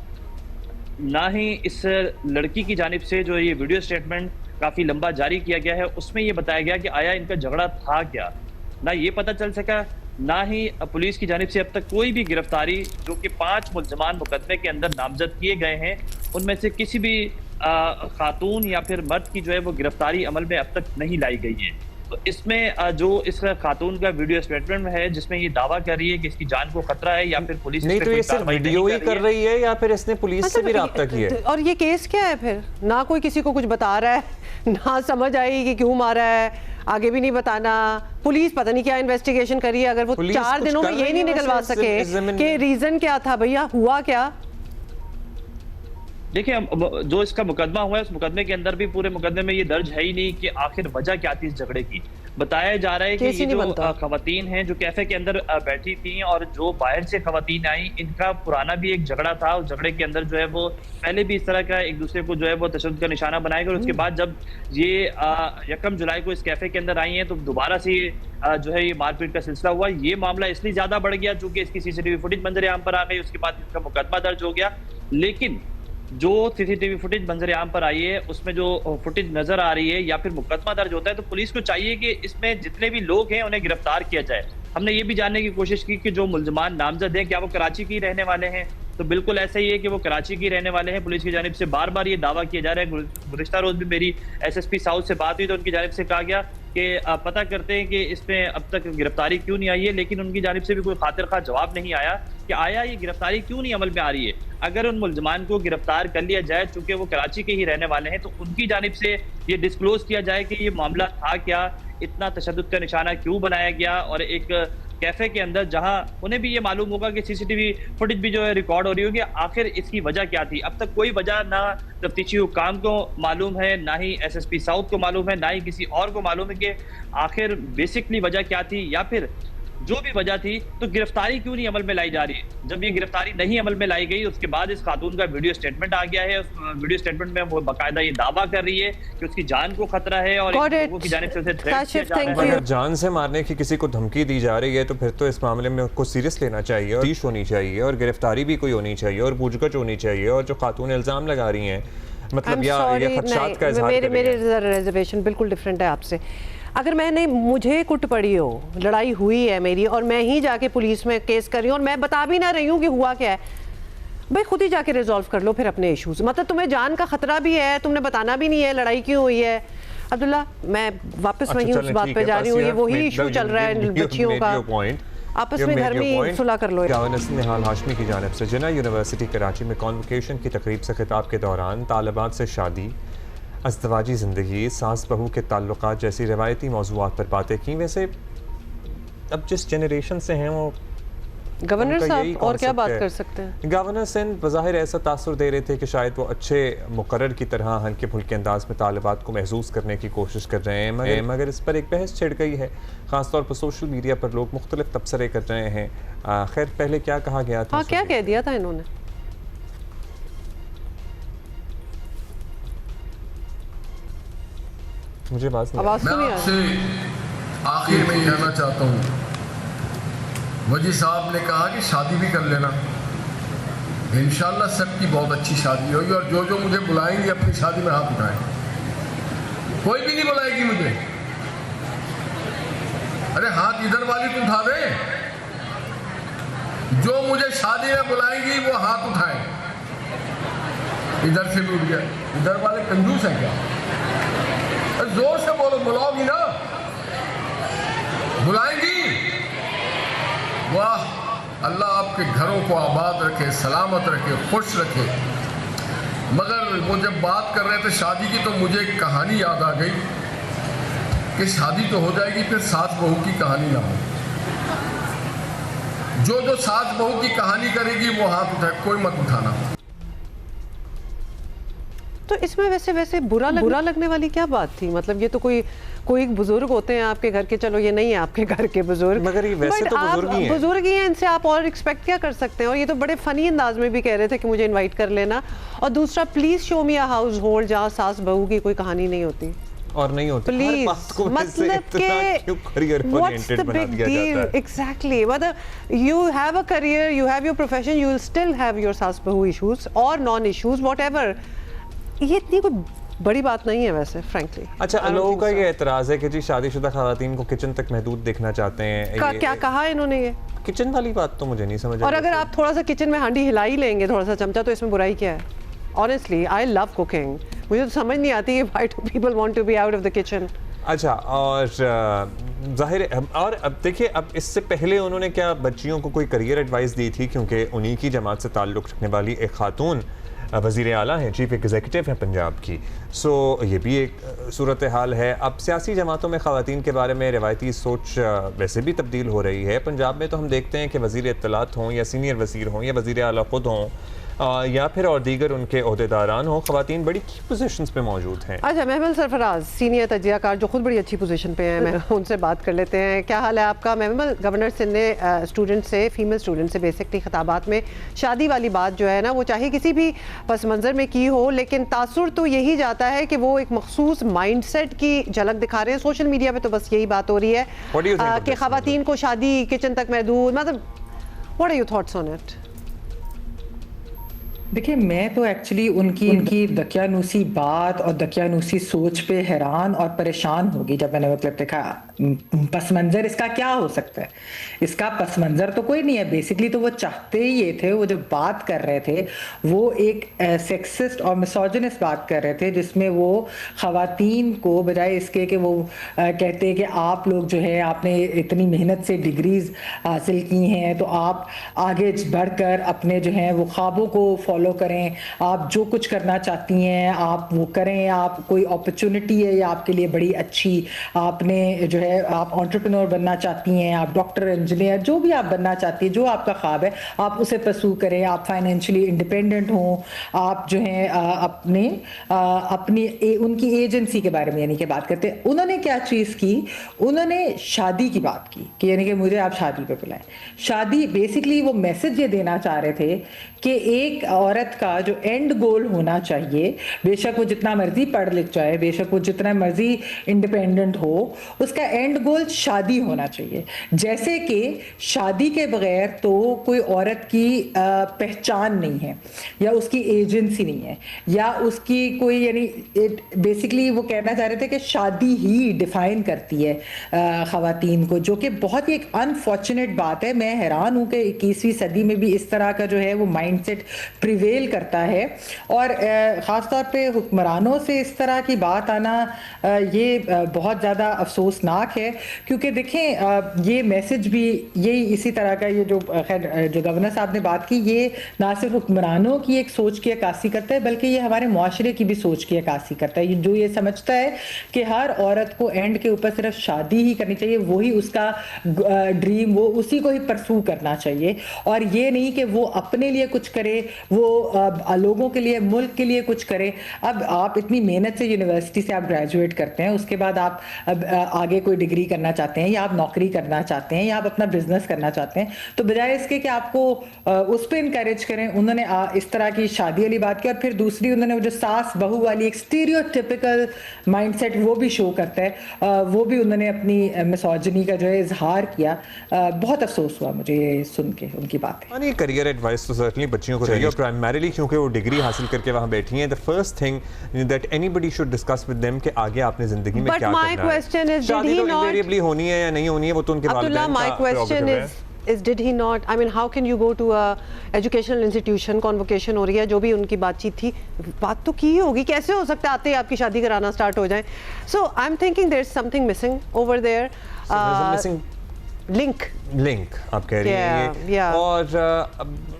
ना ही इस लड़की की जानिब से जो ये वीडियो स्टेटमेंट काफ़ी लंबा जारी किया गया है उसमें ये बताया गया कि आया इनका झगड़ा था क्या, ना ये पता चल सका। ना ही पुलिस की जानिब से अब तक कोई भी गिरफ्तारी, जो कि 5 मुल्ज़मान मुकदमे के अंदर नामजद किए गए हैं, उनमें से किसी भी खातून या फिर मर्द की जो है वो गिरफ्तारी अमल में अब तक नहीं लाई गई है। तो इसमें जो इस खातून का वीडियो स्टेटमेंट है जिसमें ये दावा कर रही है कि इसकी जान को खतरा है या फिर पुलिस नहीं, तो ये सिर्फ वीडियो ही कर रही है या फिर इसने पुलिस से भी राब्ता किया है? और ये केस क्या है फिर? ना कोई किसी को कुछ बता रहा है, ना समझ आई कि क्यों मारा है, आगे भी नहीं बताना। पुलिस पता नहीं क्या इन्वेस्टिगेशन करी है। अगर वो 4 दिनों में ये नहीं निकलवा सके कि रीजन क्या था, भैया हुआ क्या। देखिए, जो इसका मुकदमा हुआ है उस मुकदमे के अंदर भी पूरे मुकदमे में ये दर्ज है ही नहीं कि आखिर वजह क्या थी इस झगड़े की। बताया जा रहा है कि ये जो खवातीन हैं जो कैफे के अंदर बैठी थी और जो बाहर से खवातीन आई, इनका पुराना भी एक झगड़ा था। उस झगड़े के अंदर जो है वो पहले भी इस तरह का एक दूसरे को जो है वो तशद्दुद का निशाना बनाएगा, और उसके बाद जब ये 1 जुलाई को इस कैफे के अंदर आई हैं तो दोबारा से जो है ये मारपीट का सिलसिला हुआ। ये मामला इसलिए ज्यादा बढ़ गया चूंकि इसकी सीसीटीवी फुटेज मंजर आम पर आ गई, उसके बाद इसका मुकदमा दर्ज हो गया। लेकिन जो सीसीटीवी फुटेज मंजर आम पर आई है उसमें जो फुटेज नजर आ रही है या फिर मुकदमा दर्ज होता है तो पुलिस को चाहिए कि इसमें जितने भी लोग हैं उन्हें गिरफ्तार किया जाए। हमने ये भी जानने की कोशिश की कि जो मुल्जमान नामजद हैं क्या वो कराची के रहने वाले हैं, तो बिल्कुल ऐसा ही है कि वो कराची के रहने वाले हैं। पुलिस की जानिब से बार बार ये दावा किया जा रहा है। गुज़िश्ता रोज भी मेरी एसएसपी साउथ से बात हुई तो उनकी जानिब से कहा गया कि पता करते हैं कि इसमें अब तक गिरफ्तारी क्यों नहीं आई है, लेकिन उनकी जानिब से भी कोई खातिर खा जवाब नहीं आया कि आया ये गिरफ्तारी क्यों नहीं अमल में आ रही है। अगर उन मुल्जमान को गिरफ्तार कर लिया जाए चूंकि वो कराची के ही रहने वाले हैं तो उनकी जानिब से ये डिस्क्लोज किया जाए कि ये मामला था क्या, इतना तशद्दुद का निशाना क्यों बनाया गया, और एक कैफे के अंदर जहां उन्हें भी ये मालूम होगा कि सीसीटीवी फुटेज भी जो है रिकॉर्ड हो रही होगी, आखिर इसकी वजह क्या थी। अब तक कोई वजह ना तफ्तीशी हुकाम को मालूम है, ना ही एसएसपी साउथ को मालूम है, ना ही किसी और को मालूम है कि आखिर बेसिकली वजह क्या थी, या फिर जो भी वजह थी तो गिरफ्तारी क्यों नहीं अमल में लाई जा रही है। जब ये गिरफ्तारी नहीं अमल में लाई गई उसके बाद इस खातून का वीडियो स्टेटमेंट आ गया है। उस वीडियो स्टेटमेंट में वो बाकायदा ये दावा कर रही है कि उसकी जान को खतरा है और लोगों की जानिब से उसे थ्रेट किया जा रहा है। अगर जान से मारने की किसी को धमकी दी जा रही है तो फिर तो इस मामले में उसको सीरियस लेना चाहिए और तफ्तीश होनी चाहिए और गिरफ्तारी भी कोई होनी चाहिए और पूछगछ होनी चाहिए। और जो खातून इल्जाम लगा रही हैं मतलब ये खदशात का इज़हार कर रही हैं। मेरे रिजर्वेशन बिल्कुल डिफरेंट है आपसे। अगर मैंने मुझे कुट पड़ी हो, लड़ाई हुई है मेरी और मैं ही जाके पुलिस में केस कर रही हूँ और मैं बता भी ना रही हूँ कि हुआ क्या है, भाई खुद ही जाके रिजॉल्व कर लो फिर अपने इश्यूज। मतलब तुम्हें जान का खतरा भी है, तुमने बताना भी नहीं है लड़ाई क्यों हुई है। अब्दुल्ला, मैं वापस वही उस बात पे जा रही हूँ, ये वही इशू चल रहा है बच्चियों का, आपस में घर में सुलह कर लो। गवर्नर निहाल हाशमी की जानिब से जिन्ना यूनिवर्सिटी कराची में कॉन्वोकेशन की तकरीब से खिताब के दौरान तालिबात से शादी, अज़दवाजी ज़िंदगी, सास बहू के ताल्लुकात जैसी रवायती मौज़ूआत पर बातें की। वैसे अब जिस जनरेशन से हैं वो गवर्नर साहब और क्या बात कर सकते हैं। गवर्नर सिंध बज़ाहिर ऐसा तासुर दे रहे थे कि शायद वो अच्छे मुकर्रर की तरह हल्के फुल्के अंदाज में तालिबात को महसूस करने की कोशिश कर रहे हैं, मगर इस पर एक बहस छिड़ गई है। ख़ासतौर पर सोशल मीडिया पर लोग मुख्तलिफ तबसरे कर रहे हैं। खैर, पहले क्या कहा गया था? हाँ, क्या कह दिया था इन्होंने? मुझे आवाज़ तो नहीं आ रही। आखिर में कहना चाहता हूँ, वजी साहब ने कहा कि शादी भी कर लेना, इंशाल्लाह सबकी बहुत अच्छी शादी होगी और जो जो मुझे बुलाएंगे अपनी शादी में हाथ उठाएं। कोई भी नहीं बुलाएगी मुझे, अरे हाथ इधर वाली तो उठा दे, जो मुझे शादी में बुलाएंगी वो हाथ उठाएं। इधर से भी उठ गया, इधर वाले कंजूस हैं क्या? जोर से बोलो, बुलाओगी ना, बुलाएंगी। वाह, अल्लाह आपके घरों को आबाद रखे, सलामत रखे, खुश रखे। मगर वो जब बात कर रहे थे शादी की तो मुझे एक कहानी याद आ गई कि शादी तो हो जाएगी फिर सास बहू की कहानी ना हो। जो सास बहू की कहानी करेगी वो हाथ उठाए, कोई मत उठाना। तो इसमें वैसे बुरा लगने वाली क्या बात थी? मतलब ये तो कोई बुजुर्ग होते हैं आपके घर के, चलो ये नहीं है आपके घर के बुजुर्ग, मगर ये वैसे तो बुजुर्ग ही हैं, इनसे आप और एक्सपेक्ट क्या कर सकते हैं। और ये तो बड़े फनी अंदाज में भी कह रहे थे कि मुझे इनवाइट कर लेना। और दूसरा, please show me a house hold जहाँ सास बहू की कोई कहानी नहीं होती और नहीं होती। प्लीज, मतलब what's the big deal? Exactly, मतलब you have a career, you have your profession, you will still have your saas bahu issues और नॉन इश्यूज, व्हाटएवर। ये इतनी कोई बड़ी बात नहीं है वैसे, फ्रैंकली। अच्छा, लोगों का ये एतराज है कि जी शादीशुदा खवातीन को किचन तक महदूद देखना चाहते हैं। क्या कहा इन्होंने? ये किचन वाली बात तो मुझे नहीं समझ आई। और अगर आप थोड़ा सा किचन में हांडी हिला ही लेंगे, थोड़ा सा चमचा, तो इसमें बुराई क्या है? ऑनेस्टली, आई लव कुकिंग, मुझे तो समझ नहीं आती है why do people want to be out of the kitchen. अच्छा, और जाहिर है, और अब देखिए, अब इससे पहले उन्होंने क्या बच्चियों को कोई करियर एडवाइस दी थी? क्योंकि उन्हीं की जमात से ताल्लुक़ रखने वाली एक खातून वज़ीर आला हैं, चीफ एग्जीक्यूटिव हैं पंजाब की। सो ये भी एक सूरत हाल है। अब सियासी जमातों में ख़वातीन के बारे में रवायती सोच वैसे भी तब्दील हो रही है। पंजाब में तो हम देखते हैं कि वज़ीर इत्तलात हों या सीनियर वज़ीर हों या वज़ीर आला ख़ुद हों, या फिर और दीगर उनके ओहदेदारान हो, ख़वातीन बड़ी की पोजीशंस पे मौजूद हैं। अच्छा, महमल सरफराज सीनियर तजियाकार जो खुद बड़ी अच्छी पोजीशन पे हैं, मैं उनसे बात कर लेते हैं। क्या हाल है आपका महमल? गवर्नर सिंध ने स्टूडेंट से, फीमेल स्टूडेंट से बेसिकली खिताबात में शादी वाली बात जो है ना, वो चाहे किसी भी पस मंज़र में की हो, लेकिन तासुर तो यही जाता है कि वो एक मखसूस माइंडसेट की झलक दिखा रहे हैं। सोशल मीडिया पे तो बस यही बात हो रही है कि ख़वातीन को शादी किचन तक महदूद, मतलब what are your thoughts on it? देखिए, मैं तो एक्चुअली उनकी दकियानूसी बात और दकियानूसी सोच पे हैरान और परेशान होगी जब मैंने मतलब देखा पस मंज़र इसका क्या हो सकता है। इसका पस मंज़र तो कोई नहीं है। बेसिकली तो वो चाहते ही ये थे, वो जो बात कर रहे थे वो एक सेक्सिस्ट और मिसोजिनिस्ट बात कर रहे थे, जिसमें वो ख़वातीन को बजाय इसके कि वो कहते हैं कि आप लोग जो है आपने इतनी मेहनत से डिग्रीज हासिल की हैं तो आप आगे बढ़कर अपने जो है वो ख्वाबों को फॉलो करें, आप जो कुछ करना चाहती हैं आप वो करें, आप कोई अपॉर्चुनिटी है या आपके लिए बड़ी अच्छी, आपने जो है आप एंटरप्रेन्योर बनना चाहती हैं, आप डॉक्टर, इंजीनियर, जो भी आप बनना चाहती हैं, जो आपका ख्वाब है आप उसे परसू करें, आप फाइनेंशियली इंडिपेंडेंट हों, आप जो है अपनी उनकी एजेंसी के बारे में यानी कि बात करते हैं। उन्होंने क्या चीज़ की, उन्होंने शादी की बात की कि यानी कि मुझे आप शादी पे बुलाएं। शादी बेसिकली वो मैसेज ये देना चाह रहे थे कि एक औरत का जो एंड गोल होना चाहिए, बेशक वो जितना मर्जी पढ़ लिख जाए, बेशक वो जितना मर्जी इंडिपेंडेंट हो, उसका एंड गोल शादी होना चाहिए। जैसे कि शादी के बगैर तो कोई औरत की पहचान नहीं है या उसकी एजेंसी नहीं है या उसकी कोई यानी बेसिकली वो कहना चाह रहे थे कि शादी ही डिफाइन करती है ख़वातीन को, जो कि बहुत ही एक अनफॉर्चुनेट बात है। मैं हैरान हूँ कि 21वीं सदी में भी इस तरह का जो है वो माइंडसेट प्रिवेल करता है और ख़ास तौर पे हुक्मरानों से इस तरह की बात आना ये बहुत ज़्यादा अफसोसनाक है, क्योंकि देखें ये मैसेज भी यही इसी तरह का ये जो खैर जो गवर्नर साहब ने बात की, ये ना सिर्फ हुक्मरानों की एक सोच की अक्कासी करता है बल्कि ये हमारे मुआशरे की भी सोच की अक्कासी करता है। जो ये समझता है कि हर औरत को एंड के ऊपर सिर्फ शादी ही करनी चाहिए, वही उसका ड्रीम, वो उसी को ही परसू करना चाहिए और ये नहीं कि वो अपने लिए कुछ करे, वो लोगों के लिए, मुल्क के लिए कुछ करे। अब आप इतनी मेहनत से यूनिवर्सिटी से आप ग्रेजुएट करते हैं, उसके बाद आप आगे कोई डिग्री करना चाहते हैं या आप नौकरी करना चाहते हैं या आप अपना बिजनेस करना चाहते हैं, तो बजाय इसके कि आपको उस पर इंकरेज करें, उन्होंने इस तरह की शादी वाली बात की और फिर दूसरी उन्होंने जो सास बहू वाली एक स्टीरियोटिपिकल माइंडसेट वो भी शो करता है, वो भी उन्होंने अपनी मिसोजिनी का जो है इजहार किया। बहुत अफसोस हुआ मुझे ये सुन के उनकी बातें। करियर एडवाइस तो सर्टनली बच्चियों को चाहिए, प्राइमरीली क्योंकि वो डिग्री हासिल करके वहाँ बैठी हैं। The first thing that anybody should discuss with them कि आगे आपने जिंदगी में क्या करना है। शादी तो इनवेरिएबली होनी है या नहीं होनी है वो तो उनके वालिदैन का प्रेरोगेटिव है। Did he not? I mean, how can you go to a educational institution, convocation हो रही है, जो भी उनकी बातचीत थी, बात तो की होगी, कैसे हो सकता है आते ही आपकी शादी कराना स्टार्ट हो जाए? So I'm thinking there's something missing over there. So there's a missing link आप कह रही हैं ये।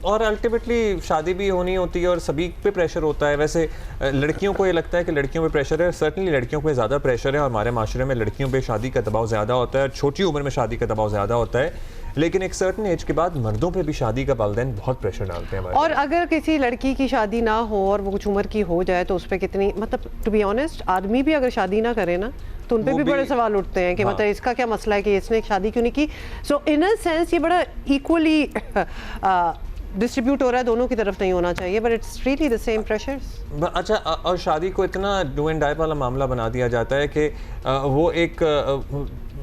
और अल्टीमेटली शादी भी होनी होती है और सभी पे प्रेशर होता है। वैसे लड़कियों को ये लगता है कि लड़कियों पे प्रेशर है, सर्टनली लड़कियों पे ज़्यादा प्रेशर है और हमारे माशरे में लड़कियों पे शादी का दबाव ज़्यादा होता है, छोटी उम्र में शादी का दबाव ज़्यादा होता है, लेकिन एक सर्टन एज के बाद मर्दों पे भी शादी का वालिदैन बहुत प्रेशर डालते हैं। और अगर किसी लड़की की शादी ना हो और वो कुछ उम्र की हो जाए तो उस पर कितनी, मतलब टू बी ऑनेस्ट, आदमी भी अगर शादी ना करे ना तो उन पे भी बड़े सवाल उठते हैं कि मतलब इसका क्या मसला है कि इसने शादी क्यों नहीं की। सो इन अ सेंस ये बड़ा इक्वली डिस्ट्रीब्यूट हो रहा है, दोनों की तरफ नहीं होना चाहिए, but it's really the same pressures. अच्छा, और शादी को इतना डू एंड डाई वाला मामला बना दिया जाता है कि वो एक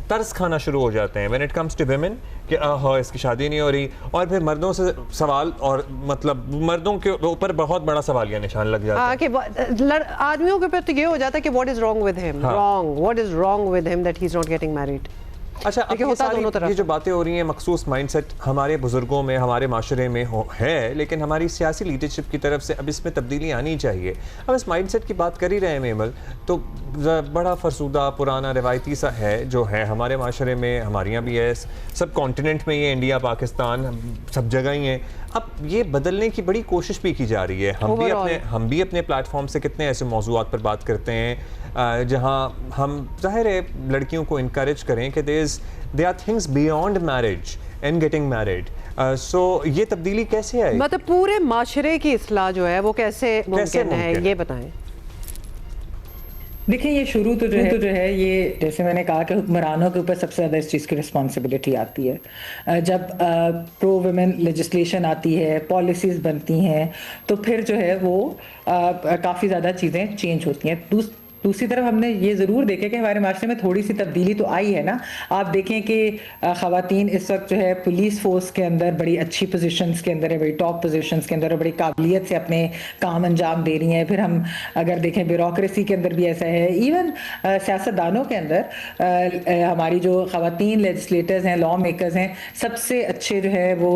तर्स खाना शुरू हो जाते हैं when it comes to women कि इसकी शादी नहीं हो रही, और फिर मर्दों से सवाल और मतलब मर्दों के ऊपर बहुत बड़ा सवालिया निशान लग जाता है कि आदमियों के ऊपर तो ये हो जाता है कि what is wrong with him, what is wrong with him that he is not getting married. अच्छा, अब ये जो बातें हो रही हैं मखसूस माइंडसेट हमारे बुजुर्गों में, हमारे माशरे में है, लेकिन हमारी सियासी लीडरशिप की तरफ से अब इसमें तब्दीली आनी चाहिए। अब इस माइंडसेट की बात कर ही रहे हैं मेमल, तो बड़ा फरसूदा पुराना रिवायती सा है जो है हमारे माशरे में, हमारे यहाँ भी है, सब कॉन्टिनेंट में ये, इंडिया पाकिस्तान सब जगह ही है। अब ये बदलने की बड़ी कोशिश भी की जा रही है। हम भी अपने प्लेटफॉर्म से कितने ऐसे मौजूआत पर बात करते हैं जहाँ हम ज़ाहिर है लड़कियों को इनकरेज करें कि there is there are things beyond marriage and getting married. So ये तब्दीली कैसे आई? मतलब पूरे माशरे की इस्लाह जो है वो कैसे मुमकिन है, ये बताएं। देखिए ये शुरू तो जो है ये जैसे मैंने कहा कि हुक्मरानों के ऊपर सबसे ज़्यादा इस चीज़ की रिस्पॉन्सिबिलिटी आती है। जब प्रो वुमेन लेजिस्लेशन आती है, पॉलिसीज़ बनती हैं, तो फिर जो है वो काफ़ी ज़्यादा चीज़ें चेंज होती हैं। दूसरी तरफ हमने ये ज़रूर देखा कि हमारे माशरे में थोड़ी सी तब्दीली तो आई है ना। आप देखें कि ख़वातीन इस वक्त जो है पुलिस फोर्स के अंदर बड़ी अच्छी पोजीशंस के अंदर है, बड़ी टॉप पोजीशंस के अंदर, बड़ी काबिलियत से अपने काम अंजाम दे रही हैं। फिर हम अगर देखें ब्यूरोक्रेसी के अंदर भी ऐसा है, इवन सियासतदानों के अंदर हमारी जो ख़वातीन लेजिस्लेटर्स हैं, लॉ मेकर्स हैं, सबसे अच्छे जो है वो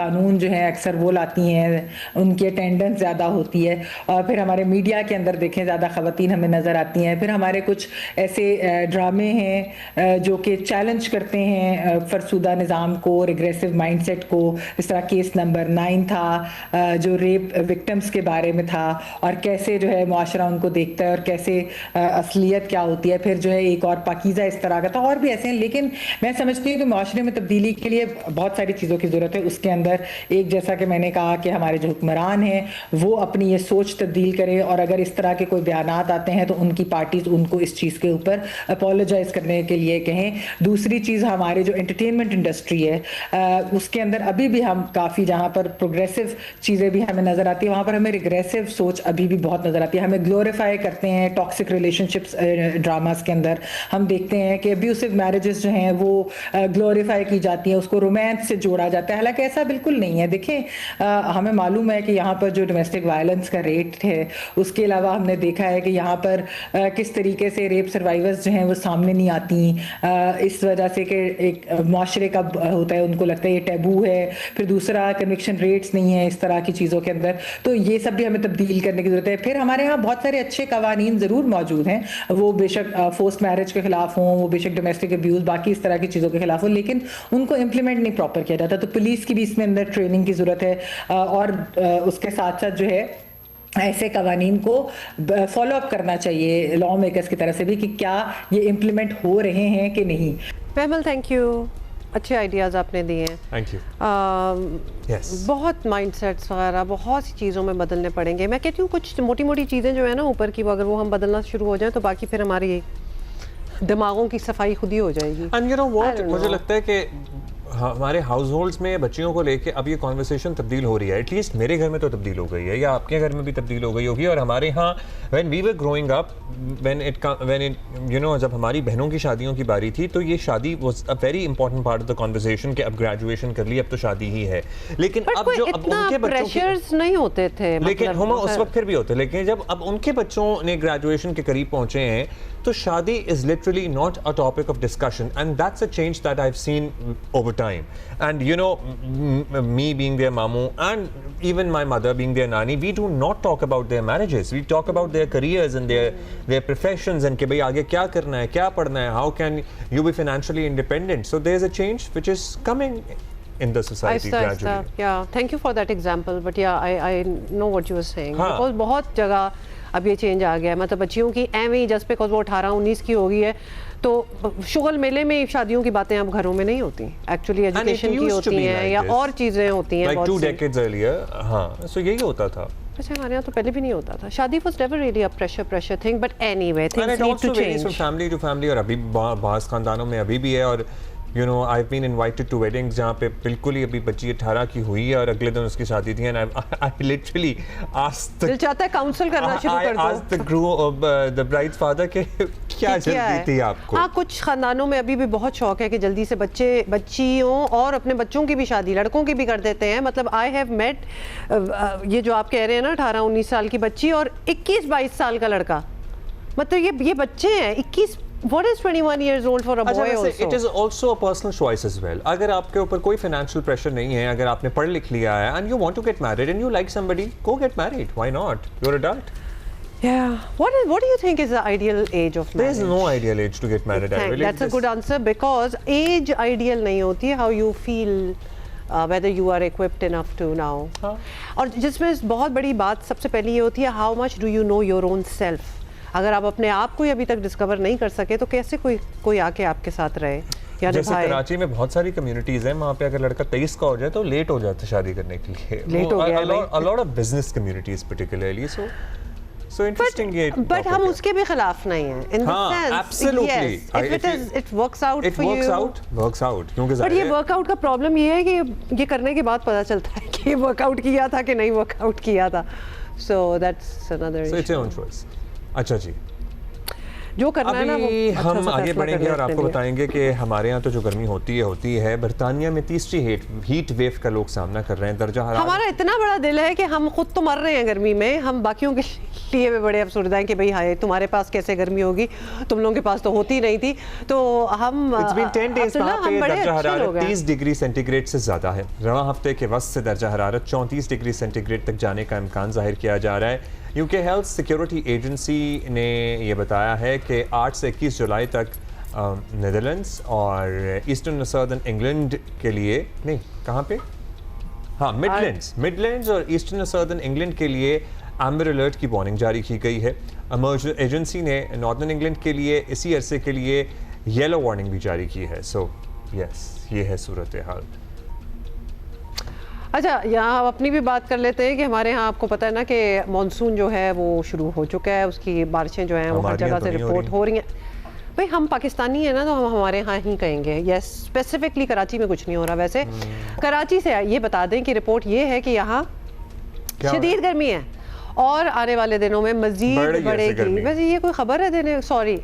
कानून जो है अक्सर वो लाती हैं, उनकी अटेंडेंस ज़्यादा होती है। और फिर हमारे मीडिया के अंदर देखें ज़्यादा ख़वातीन हमें नज़र आती हैं। फिर हमारे कुछ ऐसे ड्रामे हैं जो कि चैलेंज करते हैं फरसुदा निज़ाम को, रिग्रेसिव माइंडसेट को। इस तरह केस नंबर 9 था जो रेप विक्टिम्स के बारे में था, और कैसे जो है मुआशरा उनको देखता है और कैसे असलियत क्या होती है। फिर जो है एक और पाकीज़ा इस तरह का था, और भी ऐसे हैं। लेकिन मैं समझती हूँ कि मुआशरे में तब्दीली के लिए बहुत सारी चीज़ों की ज़रूरत है। उसके अंदर एक, जैसा कि मैंने कहा कि हमारे जो हुक्मरान हैं वो अपनी ये सोच तब्दील करें, और अगर इस तरह के कोई बयानात आते हैं तो उनकी पार्टीज उनको इस चीज़ के ऊपर अपोलोजाइज करने के लिए कहें। दूसरी चीज़, हमारे जो एंटरटेनमेंट इंडस्ट्री है उसके अंदर अभी भी हम काफ़ी, जहाँ पर प्रोग्रेसिव चीज़ें भी हमें नज़र आती है, वहाँ पर हमें रिग्रेसिव सोच अभी भी बहुत नज़र आती है। हमें ग्लोरीफाई करते हैं टॉक्सिक रिलेशनशिप्स ड्रामास के अंदर। हम देखते हैं कि अब्यूसिव मैरिजेस जो हैं वो ग्लोरीफाई की जाती हैं, उसको रोमांस से जोड़ा जाता है, हालांकि ऐसा बिल्कुल नहीं है। देखें हमें मालूम है कि यहाँ पर जो डोमेस्टिक वायलेंस का रेट है, उसके अलावा हमने देखा है कि यहाँ पर किस तरीके से रेप सर्वाइवर्स जो हैं वो सामने नहीं आती, इस वजह से कि एक माशरे का होता है, उनको लगता है ये टैबू है। फिर दूसरा, कन्विक्शन रेट्स नहीं है इस तरह की चीज़ों के अंदर। तो ये सब भी हमें तब्दील करने की ज़रूरत है। फिर हमारे यहाँ बहुत सारे अच्छे कवानीन ज़रूर मौजूद हैं, वो बेशक फोर्स्ड मैरिज के ख़िलाफ़ हों, वो बेशक डोमेस्टिक अब्यूज़, बाकी इस तरह की चीज़ों के ख़िलाफ़ हों, लेकिन उनको इम्प्लीमेंट नहीं प्रॉपर किया जाता। तो पुलिस की भी इसमें अंदर ट्रेनिंग की ज़रूरत है, और उसके साथ साथ जो है ऐसे कवानीन को फॉलो अप करना चाहिए लॉ मेकर्स की तरफ से भी कि क्या ये इम्प्लीमेंट हो रहे हैं कि नहीं। महमल, थैंक यू, अच्छे आइडियाज़ आपने दिए हैं। Thank you. बहुत माइंडसेट्स वगैरह बहुत सी चीज़ों में बदलने पड़ेंगे। मैं कहती हूँ कुछ मोटी मोटी चीज़ें जो है ना ऊपर की, वो अगर वो हम बदलना शुरू हो जाए तो बाकी फिर हमारी दिमागों की सफाई खुद ही हो जाएगी। एंड यू नो व्हाट, मुझे लगता है कि हमारे हाउस होल्ड्स में बच्चियों को लेके अब ये कॉन्वर्सेशन तब्दील हो रही है। एटलीस्ट मेरे घर में तो तब्दील हो गई है, या आपके घर में भी तब्दील हो गई होगी। और हमारे यहाँ when we were growing up, when it you know, जब हमारी बहनों की शादियों की बारी थी, तो ये शादी was a very important part of the conversation कि अब ग्रेजुएशन कर ली, अब तो शादी ही है। लेकिन अब जो अब उनके प्रेशर्स नहीं होते थे, लेकिन हम उस वक्त फिर भी होते, लेकिन जब अब उनके बच्चों ने ग्रेजुएशन के करीब पहुंचे हैं, तो शादी is literally not a topic of discussion, and that's a change that I have seen over time. And you know, me being their mamu and even my mother being their nani, we do not talk about their marriages. We talk about their careers and their professions, and कि भाई आगे क्या करना है, क्या पढ़ना है, how can you be financially independent. So there's a change which is coming in the society gradually. Yeah, thank you for that example. But yeah, I know what you were saying. Because बहुत जगह अब ये change आ गया है, मतलब बच्चियों की एवं जस्ट बिकॉज वो 18-19 की हो गई है, तो शुगल मेले में शादियों की बातें अब घरों में नहीं होती, एक्चुअली एजुकेशन की होती हैं या और चीज़ें होती हैं। Like 2 decades earlier, हाँ, so यही होता था। अच्छा, हमारे यहाँ तो पहले भी नहीं होता था। शादी was never really a pressure thing, but anyway, things need to change. And it also varies from family to family, और अभी बाज़ खानदानों में अभी भी है। और you know, I've been invited to weddings जहाँ पे बिल्कुल ही अभी बच्ची 18 की हुई है और अगले दिन उसकी शादी थी, and I literally asked दिल चाहता है काउंसिल करना शुरू कर दो। I asked the groom, the bride's father कि क्या जल्दी थी आपको। हाँ, कुछ खानदानों में अभी भी बहुत शौक है कि जल्दी से बच्चियों और अपने बच्चों की भी शादी, लड़कों की भी कर देते हैं। मतलब I have met ये जो आप कह रहे हैं ना, 18-19 साल की बच्ची और 21-22 साल का लड़का, मतलब ये बच्चे हैं। 21 What is 21 years old for a boy also? It is also a personal choice as well. अगर आपके ऊपर कोई financial pressure नहीं है, अगर आपने पढ़ लिख लिया है and you want to get married and you like somebody, go get married. Why not? You're an adult. Yeah. What do you think is the ideal age of marriage? There is no ideal age to get married. That's a good answer, because age ideal नहीं होती है, how you feel whether you are equipped enough to now. और जिसमें बहुत बड़ी बात सबसे पहले ये होती है, how much do you know your own self? अगर आप अपने आप को अभी तक डिस्कवर नहीं कर सके तो कैसे कोई आके आपके साथ रहे। या जैसे निभाए। कराची में बहुत सारी कम्युनिटीज हैं, वहाँ पे अगर लड़का 23 का हो जाए तो लेट हो जाता है शादी करने के लिए। लेट हो गया है a lot of business communities particularly, so interesting ये बट topic हम है। उसके भी खिलाफ नहीं हैं इन द हाँ, sense absolutely. If it is it works out It for works you out क्योंकि बट जाहिर ये है- वर्कआउट का प्रॉब्लम ये है कि ये करने के बाद पता चलता है कि वर्कआउट किया था कि नहीं वर्कआउट किया था, so that's another So it's your own choice। अच्छा जी, जो करना है ना वो अभी अच्छा हम सा आगे फैसला बढ़ेंगे करना और है आपको अपने लिए। बताएंगे कि हमारे यहाँ तो जो गर्मी होती है बरतानिया में तीसरी हीट वेव का लोग सामना कर रहे हैं। दर्जा हरारत हमारा इतना बड़ा दिल है कि हम खुद तो मर रहे हैं गर्मी में, हम बाकियों के लिए भी बड़े अफसरदा हैं कि भाई हाय तुम्हारे पास कैसे गर्मी होगी, तुम लोगों के पास तो होती नहीं थी। तो हम It's been 10 days अब्दुल्ला, वहाँ पे हम बड़े दर्जा अच्छे लोग हरारत हैं। 30 डिग्री सेंटीग्रेड से ज़्यादा है। रवां हफ्ते के वस्त से दर्जा हरारत 34 डिग्री सेंटीग्रेड तक जाने का इम्कान जाहिर किया जा रहा है। यूके हेल्थ सिक्योरिटी एजेंसी ने ये बताया है कि 8 से 21 जुलाई तक नीदरलैंड्स और ईस्टर्न सदर्न इंग्लैंड के लिए नहीं, कहाँ पे, हाँ मिडलैंड्स और ईस्टर्न सदर्न इंग्लैंड के लिए एम्बर अलर्ट की वार्निंग जारी की गई है। एजेंसी ने नॉर्दर्न इंग्लैंड के लिए इसी अरसे के लिए येलो वार्निंग भी जारी की है। सो यस, ये है सूरत हाल। अच्छा, यहाँ हम अपनी भी बात कर लेते हैं कि हमारे यहाँ आपको पता है ना कि मॉनसून जो है वो शुरू हो चुका है, उसकी बारिशें जो हैं वो हर हमारे जगह यहाँ से तो नहीं हो रिपोर्ट हो रही हैं। भाई हम पाकिस्तानी हैं ना, तो हम हमारे यहाँ ही कहेंगे। यस, स्पेसिफिकली कराची में कुछ नहीं हो रहा। वैसे कराची से ये बता दें कि रिपोर्ट ये है कि यहाँ क्या हो रहा शदीद गर्मी है और आने वाले दिनों में मजीद बढ़ेगी ऐसे बढ़ेगी। गर्मी। वैसे ये कोई खबर है देने, sorry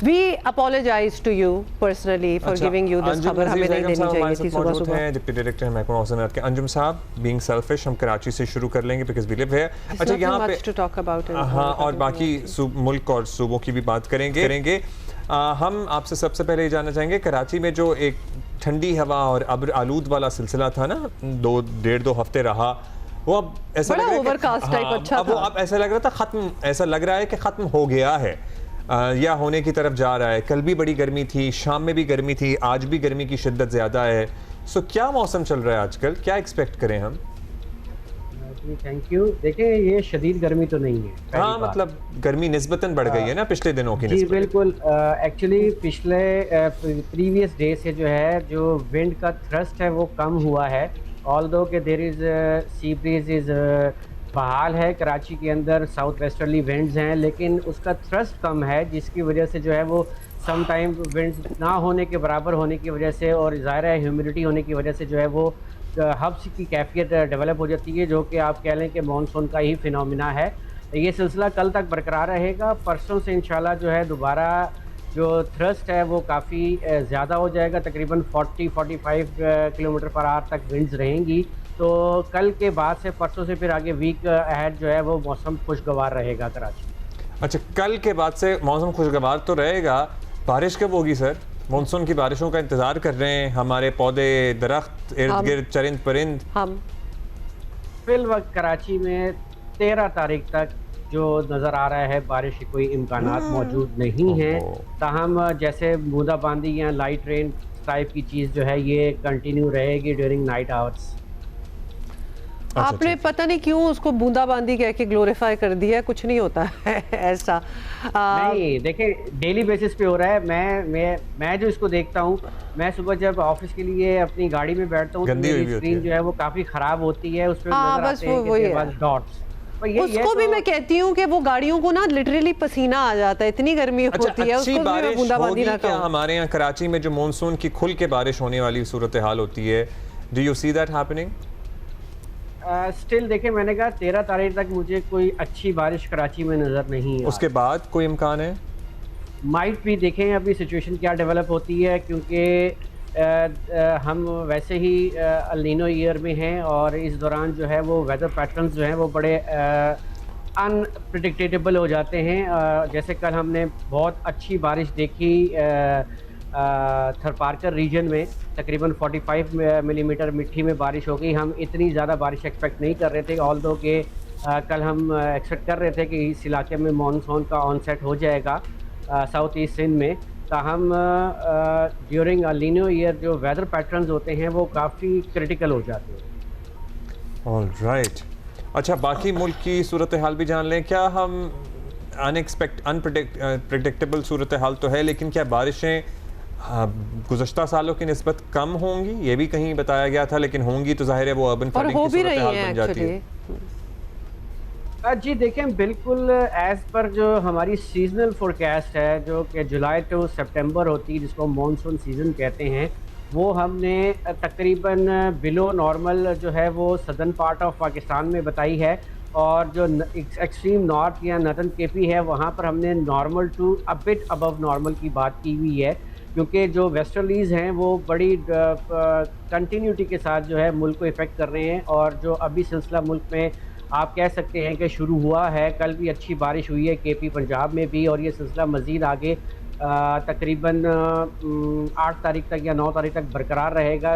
we apologise to you personally for giving you this खबर, हमें नहीं देनी चाहिए थी सुबह सुबह। डिप्टी डायरेक्टर महकमा मौसमियात के अंजुम साहब, बीइंग सेल्फिश, हम कराची से शुरू कर लेंगे बिकॉज़ वी लिव हियर। अच्छा, यहाँ पे टू टॉक अबाउट इट, हाँ, और बाकी मुल्क और सूबों की भी बात करेंगे। हम आपसे सबसे पहले ये जानना चाहेंगे, कराची में जो एक ठंडी हवा और अब्र आलूद वाला सिलसिला था ना, 2-1.5 हफ्ते रहा, वो अब ऐसा बड़ा लग रहा है overcast type अच्छा अब वो था। अब ऐसा लग रहा था खत्म, ऐसा लग रहा है कि खत्म हो गया है या होने की तरफ जा रहा है। कल भी बड़ी गर्मी थी, शाम में भी गर्मी थी, आज भी गर्मी की शिद्दत ज़्यादा है। सो क्या मौसम चल रहा है आजकल, क्या एक्सपेक्ट करें हम? जी थैंक यू। देखिए ये शदीद गर्मी तो नहीं है, पहली हाँ, बात। मतलब गर्मी निस्बतन बढ़ गई है ना पिछले दिनों की जी निस्बत। बिल्कुल। एक्चुअली पिछले प्रीवियस डे से जो है जो विंड का थ्रस्ट है वो कम हुआ है। ऑल्दो के there is sea breeze is बहाल है कराची के अंदर, साउथ वेस्टर्ली विंड्स हैं, लेकिन उसका थ्रस्ट कम है, जिसकी वजह से जो है वो सम टाइम विंड्स ना होने के बराबर होने की वजह से और ज़ाहिर है ह्यूमिडिटी होने की वजह से जो है वो हब्स की कैफियत डेवलप हो जाती है, जो कि आप कह लें कि मानसून का ही फिनोमिना है। ये सिलसिला कल तक बरकरार रहेगा। परसों से इंशाल्लाह जो है दोबारा जो थ्रस्ट है वो काफ़ी ज़्यादा हो जाएगा, तकरीबन 40-45 किलोमीटर पर आवर तक विंड्स रहेंगी। तो कल के बाद से परसों से फिर आगे वीक अहेड जो है वो मौसम खुशगवार रहेगा कराची। अच्छा, कल के बाद से मौसम खुशगवार तो रहेगा, बारिश कब होगी सर? मानसून की बारिशों का इंतजार कर रहे हैं हमारे पौधे, दरख्त, इर्द गिर्द चरिंद परिंद। हम फिल वक्त कराची में 13 तारीख तक जो नज़र आ रहा है बारिश के कोई इम्कानात मौजूद नहीं हैं। ताहम जैसे बूंदाबांदी या लाइट रेन टाइप की चीज़ जो है ये कंटिन्यू रहेगी ड्यूरिंग नाइट आवर्स। आपने पता नहीं क्यों उसको बूंदाबांदी कह के ग्लोरीफाई कर दिया, कुछ नहीं होता है ऐसा। नहीं, देखें डेली बेसिस पे हो रहा है। मैं जो इसको देखता हूँ, मैं सुबह जब ऑफिस के लिए अपनी गाड़ी में बैठता हूँ तो मेरी स्क्रीन जो है वो काफ़ी ख़राब होती है, उसमें नजर आते हैं कि डॉट्स। उसको भी मैं कहती हूँ कि वो गाड़ियों को ना लिटरली पसीना आ जाता है, इतनी गर्मी होती है, उसको भी बूंदाबांदी ना करो। हमारे यहाँ कराची में जो मानसून की खुल के बारिश होने वाली सूरत हाल होती है, do you see that happening? Still देखें, मैंने कहा 13 तारीख तक मुझे कोई अच्छी बारिश कराची में नज़र नहीं है। उसके बाद कोई इम्कान है? माइट भी देखें अभी सिचुएशन क्या डेवलप होती है, क्योंकि हम वैसे ही अल नीनो ईयर में हैं और इस दौरान जो है वो वेदर पैटर्न्स जो हैं वो बड़े अनप्रेडिक्टेबल हो जाते हैं। जैसे कल हमने बहुत अच्छी बारिश देखी थरपारकर रीजन में, तकरीबन 45 मिलीमीटर मिट्टी में बारिश हो गई। हम इतनी ज़्यादा बारिश एक्सपेक्ट नहीं कर रहे थे, ऑल्दो के कल हम एक्सपेक्ट कर रहे थे कि इस इलाके में मानसून का ऑनसेट हो जाएगा साउथ ईस्ट सिंध में। ताहम ड्यूरिंग अल नीनो ईयर जो वेदर पैटर्न्स होते हैं वो काफ़ी क्रिटिकल हो जाते हैं। ऑलराइट। अच्छा, बाकी मुल्क की सूरत हाल भी जान लें क्या हम? अनप्रेडिक्टेबल सूरत हाल तो है, लेकिन क्या बारिशें गुज़श्ता सालों की निस्बत कम होंगी, ये भी कहीं बताया गया था, लेकिन होंगी तो जाहिर है वो अर्बन फ्लडिंग की सूरत हाल बन जाती है। जी देखें, बिल्कुल एज पर जो हमारी सीजनल फोरकास्ट है जो कि जुलाई टू सितंबर होती है, जिसको मॉनसून सीज़न कहते हैं, वो हमने तकरीबन बिलो नॉर्मल जो है वो सदर्न पार्ट ऑफ पाकिस्तान में बताई है, और जो एक्सट्रीम नॉर्थ या नॉर्दर्न केपी है वहाँ पर हमने normal to a bit above normal की बात की हुई है, क्योंकि जो वेस्टर्लीज हैं वो बड़ी कंटिन्यूटी के साथ जो है मुल्क को इफ़ेक्ट कर रहे हैं, और जो अभी सिलसिला मुल्क में आप कह सकते हैं कि शुरू हुआ है, कल भी अच्छी बारिश हुई है केपी पंजाब में भी, और ये सिलसिला मज़ीद आगे तकरीबन 8 तारीख तक या 9 तारीख तक बरकरार रहेगा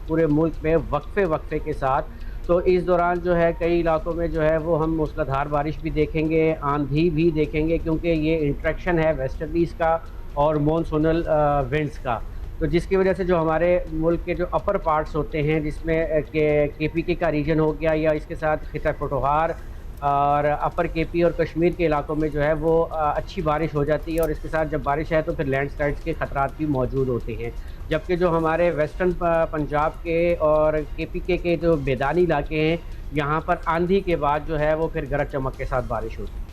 पूरे मुल्क में वक्फे के साथ। तो इस दौरान जो है कई इलाकों में जो है वो हम मूसलाधार बारिश भी देखेंगे, आंधी भी देखेंगे, क्योंकि ये इंट्रैक्शन है वेस्टर्लीज का और मॉनसूनल विंड्स का, तो जिसकी वजह से जो हमारे मुल्क के जो अपर पार्ट्स होते हैं, जिसमें केपीके का रीजन हो गया, या इसके साथ खिता पटोहार और अपर केपी और कश्मीर के इलाकों में जो है वो अच्छी बारिश हो जाती है, और इसके साथ जब बारिश है तो फिर लैंडस्लाइड्स के ख़तरात भी मौजूद होते हैं। जबकि जो हमारे वेस्टर्न पंजाब के और केपीके के जो मैदानी इलाके हैं, यहाँ पर आंधी के बाद जो है वो फिर गरज चमक के साथ बारिश होती है।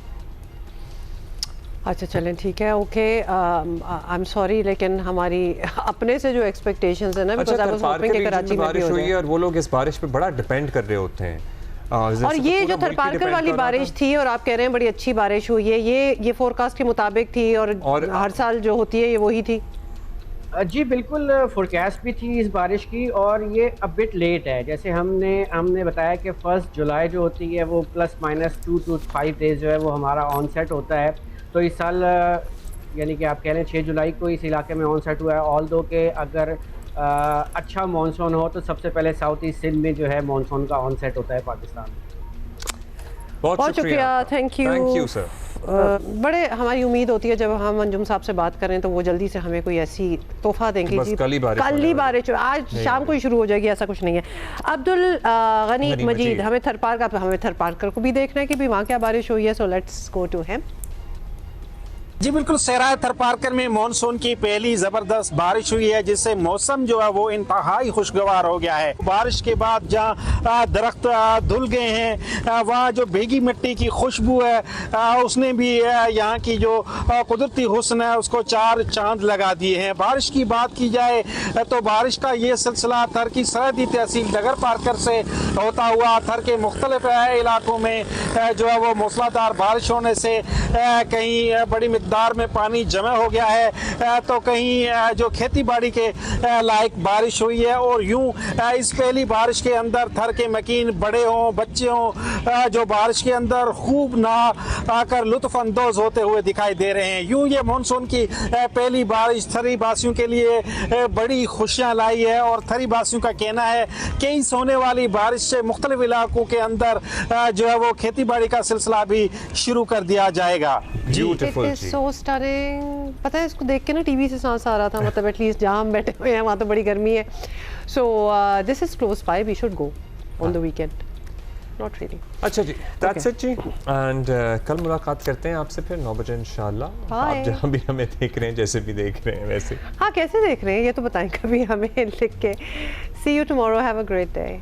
अच्छा चलें, ठीक है, ओके, आई एम सॉरी, लेकिन हमारी अपने से जो एक्सपेक्टेशंस है ना, बिकॉज़ आई वाज होपिंग कि कराची में भी हो जाए, और वो लोग इस बारिश पे बड़ा डिपेंड कर रहे होते हैं। और ये जो थरपारकर वाली बारिश थी, और आप कह रहे हैं बड़ी अच्छी बारिश हुई है, ये फोरकास्ट के मुताबिक थी, और हर साल जो होती है ये वही थी। जी बिल्कुल, फोरकास्ट भी थी इस बारिश की, और ये अब बिट लेट है। जैसे हमने बताया कि 1 जुलाई जो होती है वो ±2 to 5 डेज जो है वो हमारा ऑन सेट होता है। तो इस साल यानी कि आप कह लें 6 जुलाई को इस इलाके में ऑन सेट हुआ है, ऑल दो के अगर अच्छा मानसून हो तो सबसे पहले साउथ ईस्ट सिंध में जो है मानसून का ऑन सेट होता है पाकिस्तान में। बहुत शुक्रिया, थैंक यू सर। बड़े हमारी उम्मीद होती है जब हम अंजुम साहब से बात करें तो वो जल्दी से हमें कोई ऐसी तोहफा देंगे जी, कल ही बारिश आज शाम को ही शुरू हो जाएगी, ऐसा कुछ नहीं है। अब्दुल गनी मजीद, हमें थरपारकर को भी देखना है कि भी वहाँ क्या बारिश हुई है, so let's go to him. जी बिल्कुल, सहराए थरपारकर में मानसून की पहली जबरदस्त बारिश हुई है, जिससे मौसम जो है वो इंतहाई खुशगवार हो गया है। बारिश के बाद जहाँ दरख्त धुल गए हैं, वहाँ जो भीगी मिट्टी की खुशबू है उसने भी यहाँ की जो कुदरती हुस्न है उसको 4 चांद लगा दिए हैं। बारिश की बात की जाए तो बारिश का ये सिलसिला थर की सरहदी तहसील डगर पारकर से होता हुआ थर के मुख्तलिफ इलाकों में जो है वो मूसलाधार बारिश होने से कहीं बड़ी दार में पानी जमा हो गया है, तो कहीं जो खेती बाड़ी के लायक बारिश हुई है। और यूं इस पहली बारिश के अंदर थर के मकीन बड़े हों बच्चे हों जो बारिश के अंदर खूब नहा आकर लुत्फ अंदोज होते हुए दिखाई दे रहे हैं। यूं ये मानसून की पहली बारिश थरी बासियों के लिए बड़ी खुशियां लाई है, और थरी बासियों का कहना है कि इस होने वाली बारिश से मुख्तलिफ इलाकों के अंदर जो है वो खेती बाड़ी का सिलसिला भी शुरू कर दिया जाएगा। सो स्टनिंग, पता है इसको देख के ना टीवी से सांस आ रहा था, मतलब एटलीस्ट जहाँ हम बैठे हुए हैं वहाँ तो बड़ी गर्मी है। So this is close by, we should go on the weekend, not really. अच्छा जी, दैट्स इट जी, एंड कल मुलाकात करते हैं आपसे फिर 9 बजे इंशाल्लाह। आप जहाँ भी हमें देख रहे हैं, जैसे भी देख रहे हैं वैसे, हाँ कैसे देख रहे हैं ये तो बताएं कभी हमें लिख के। See you tomorrow, have a great day.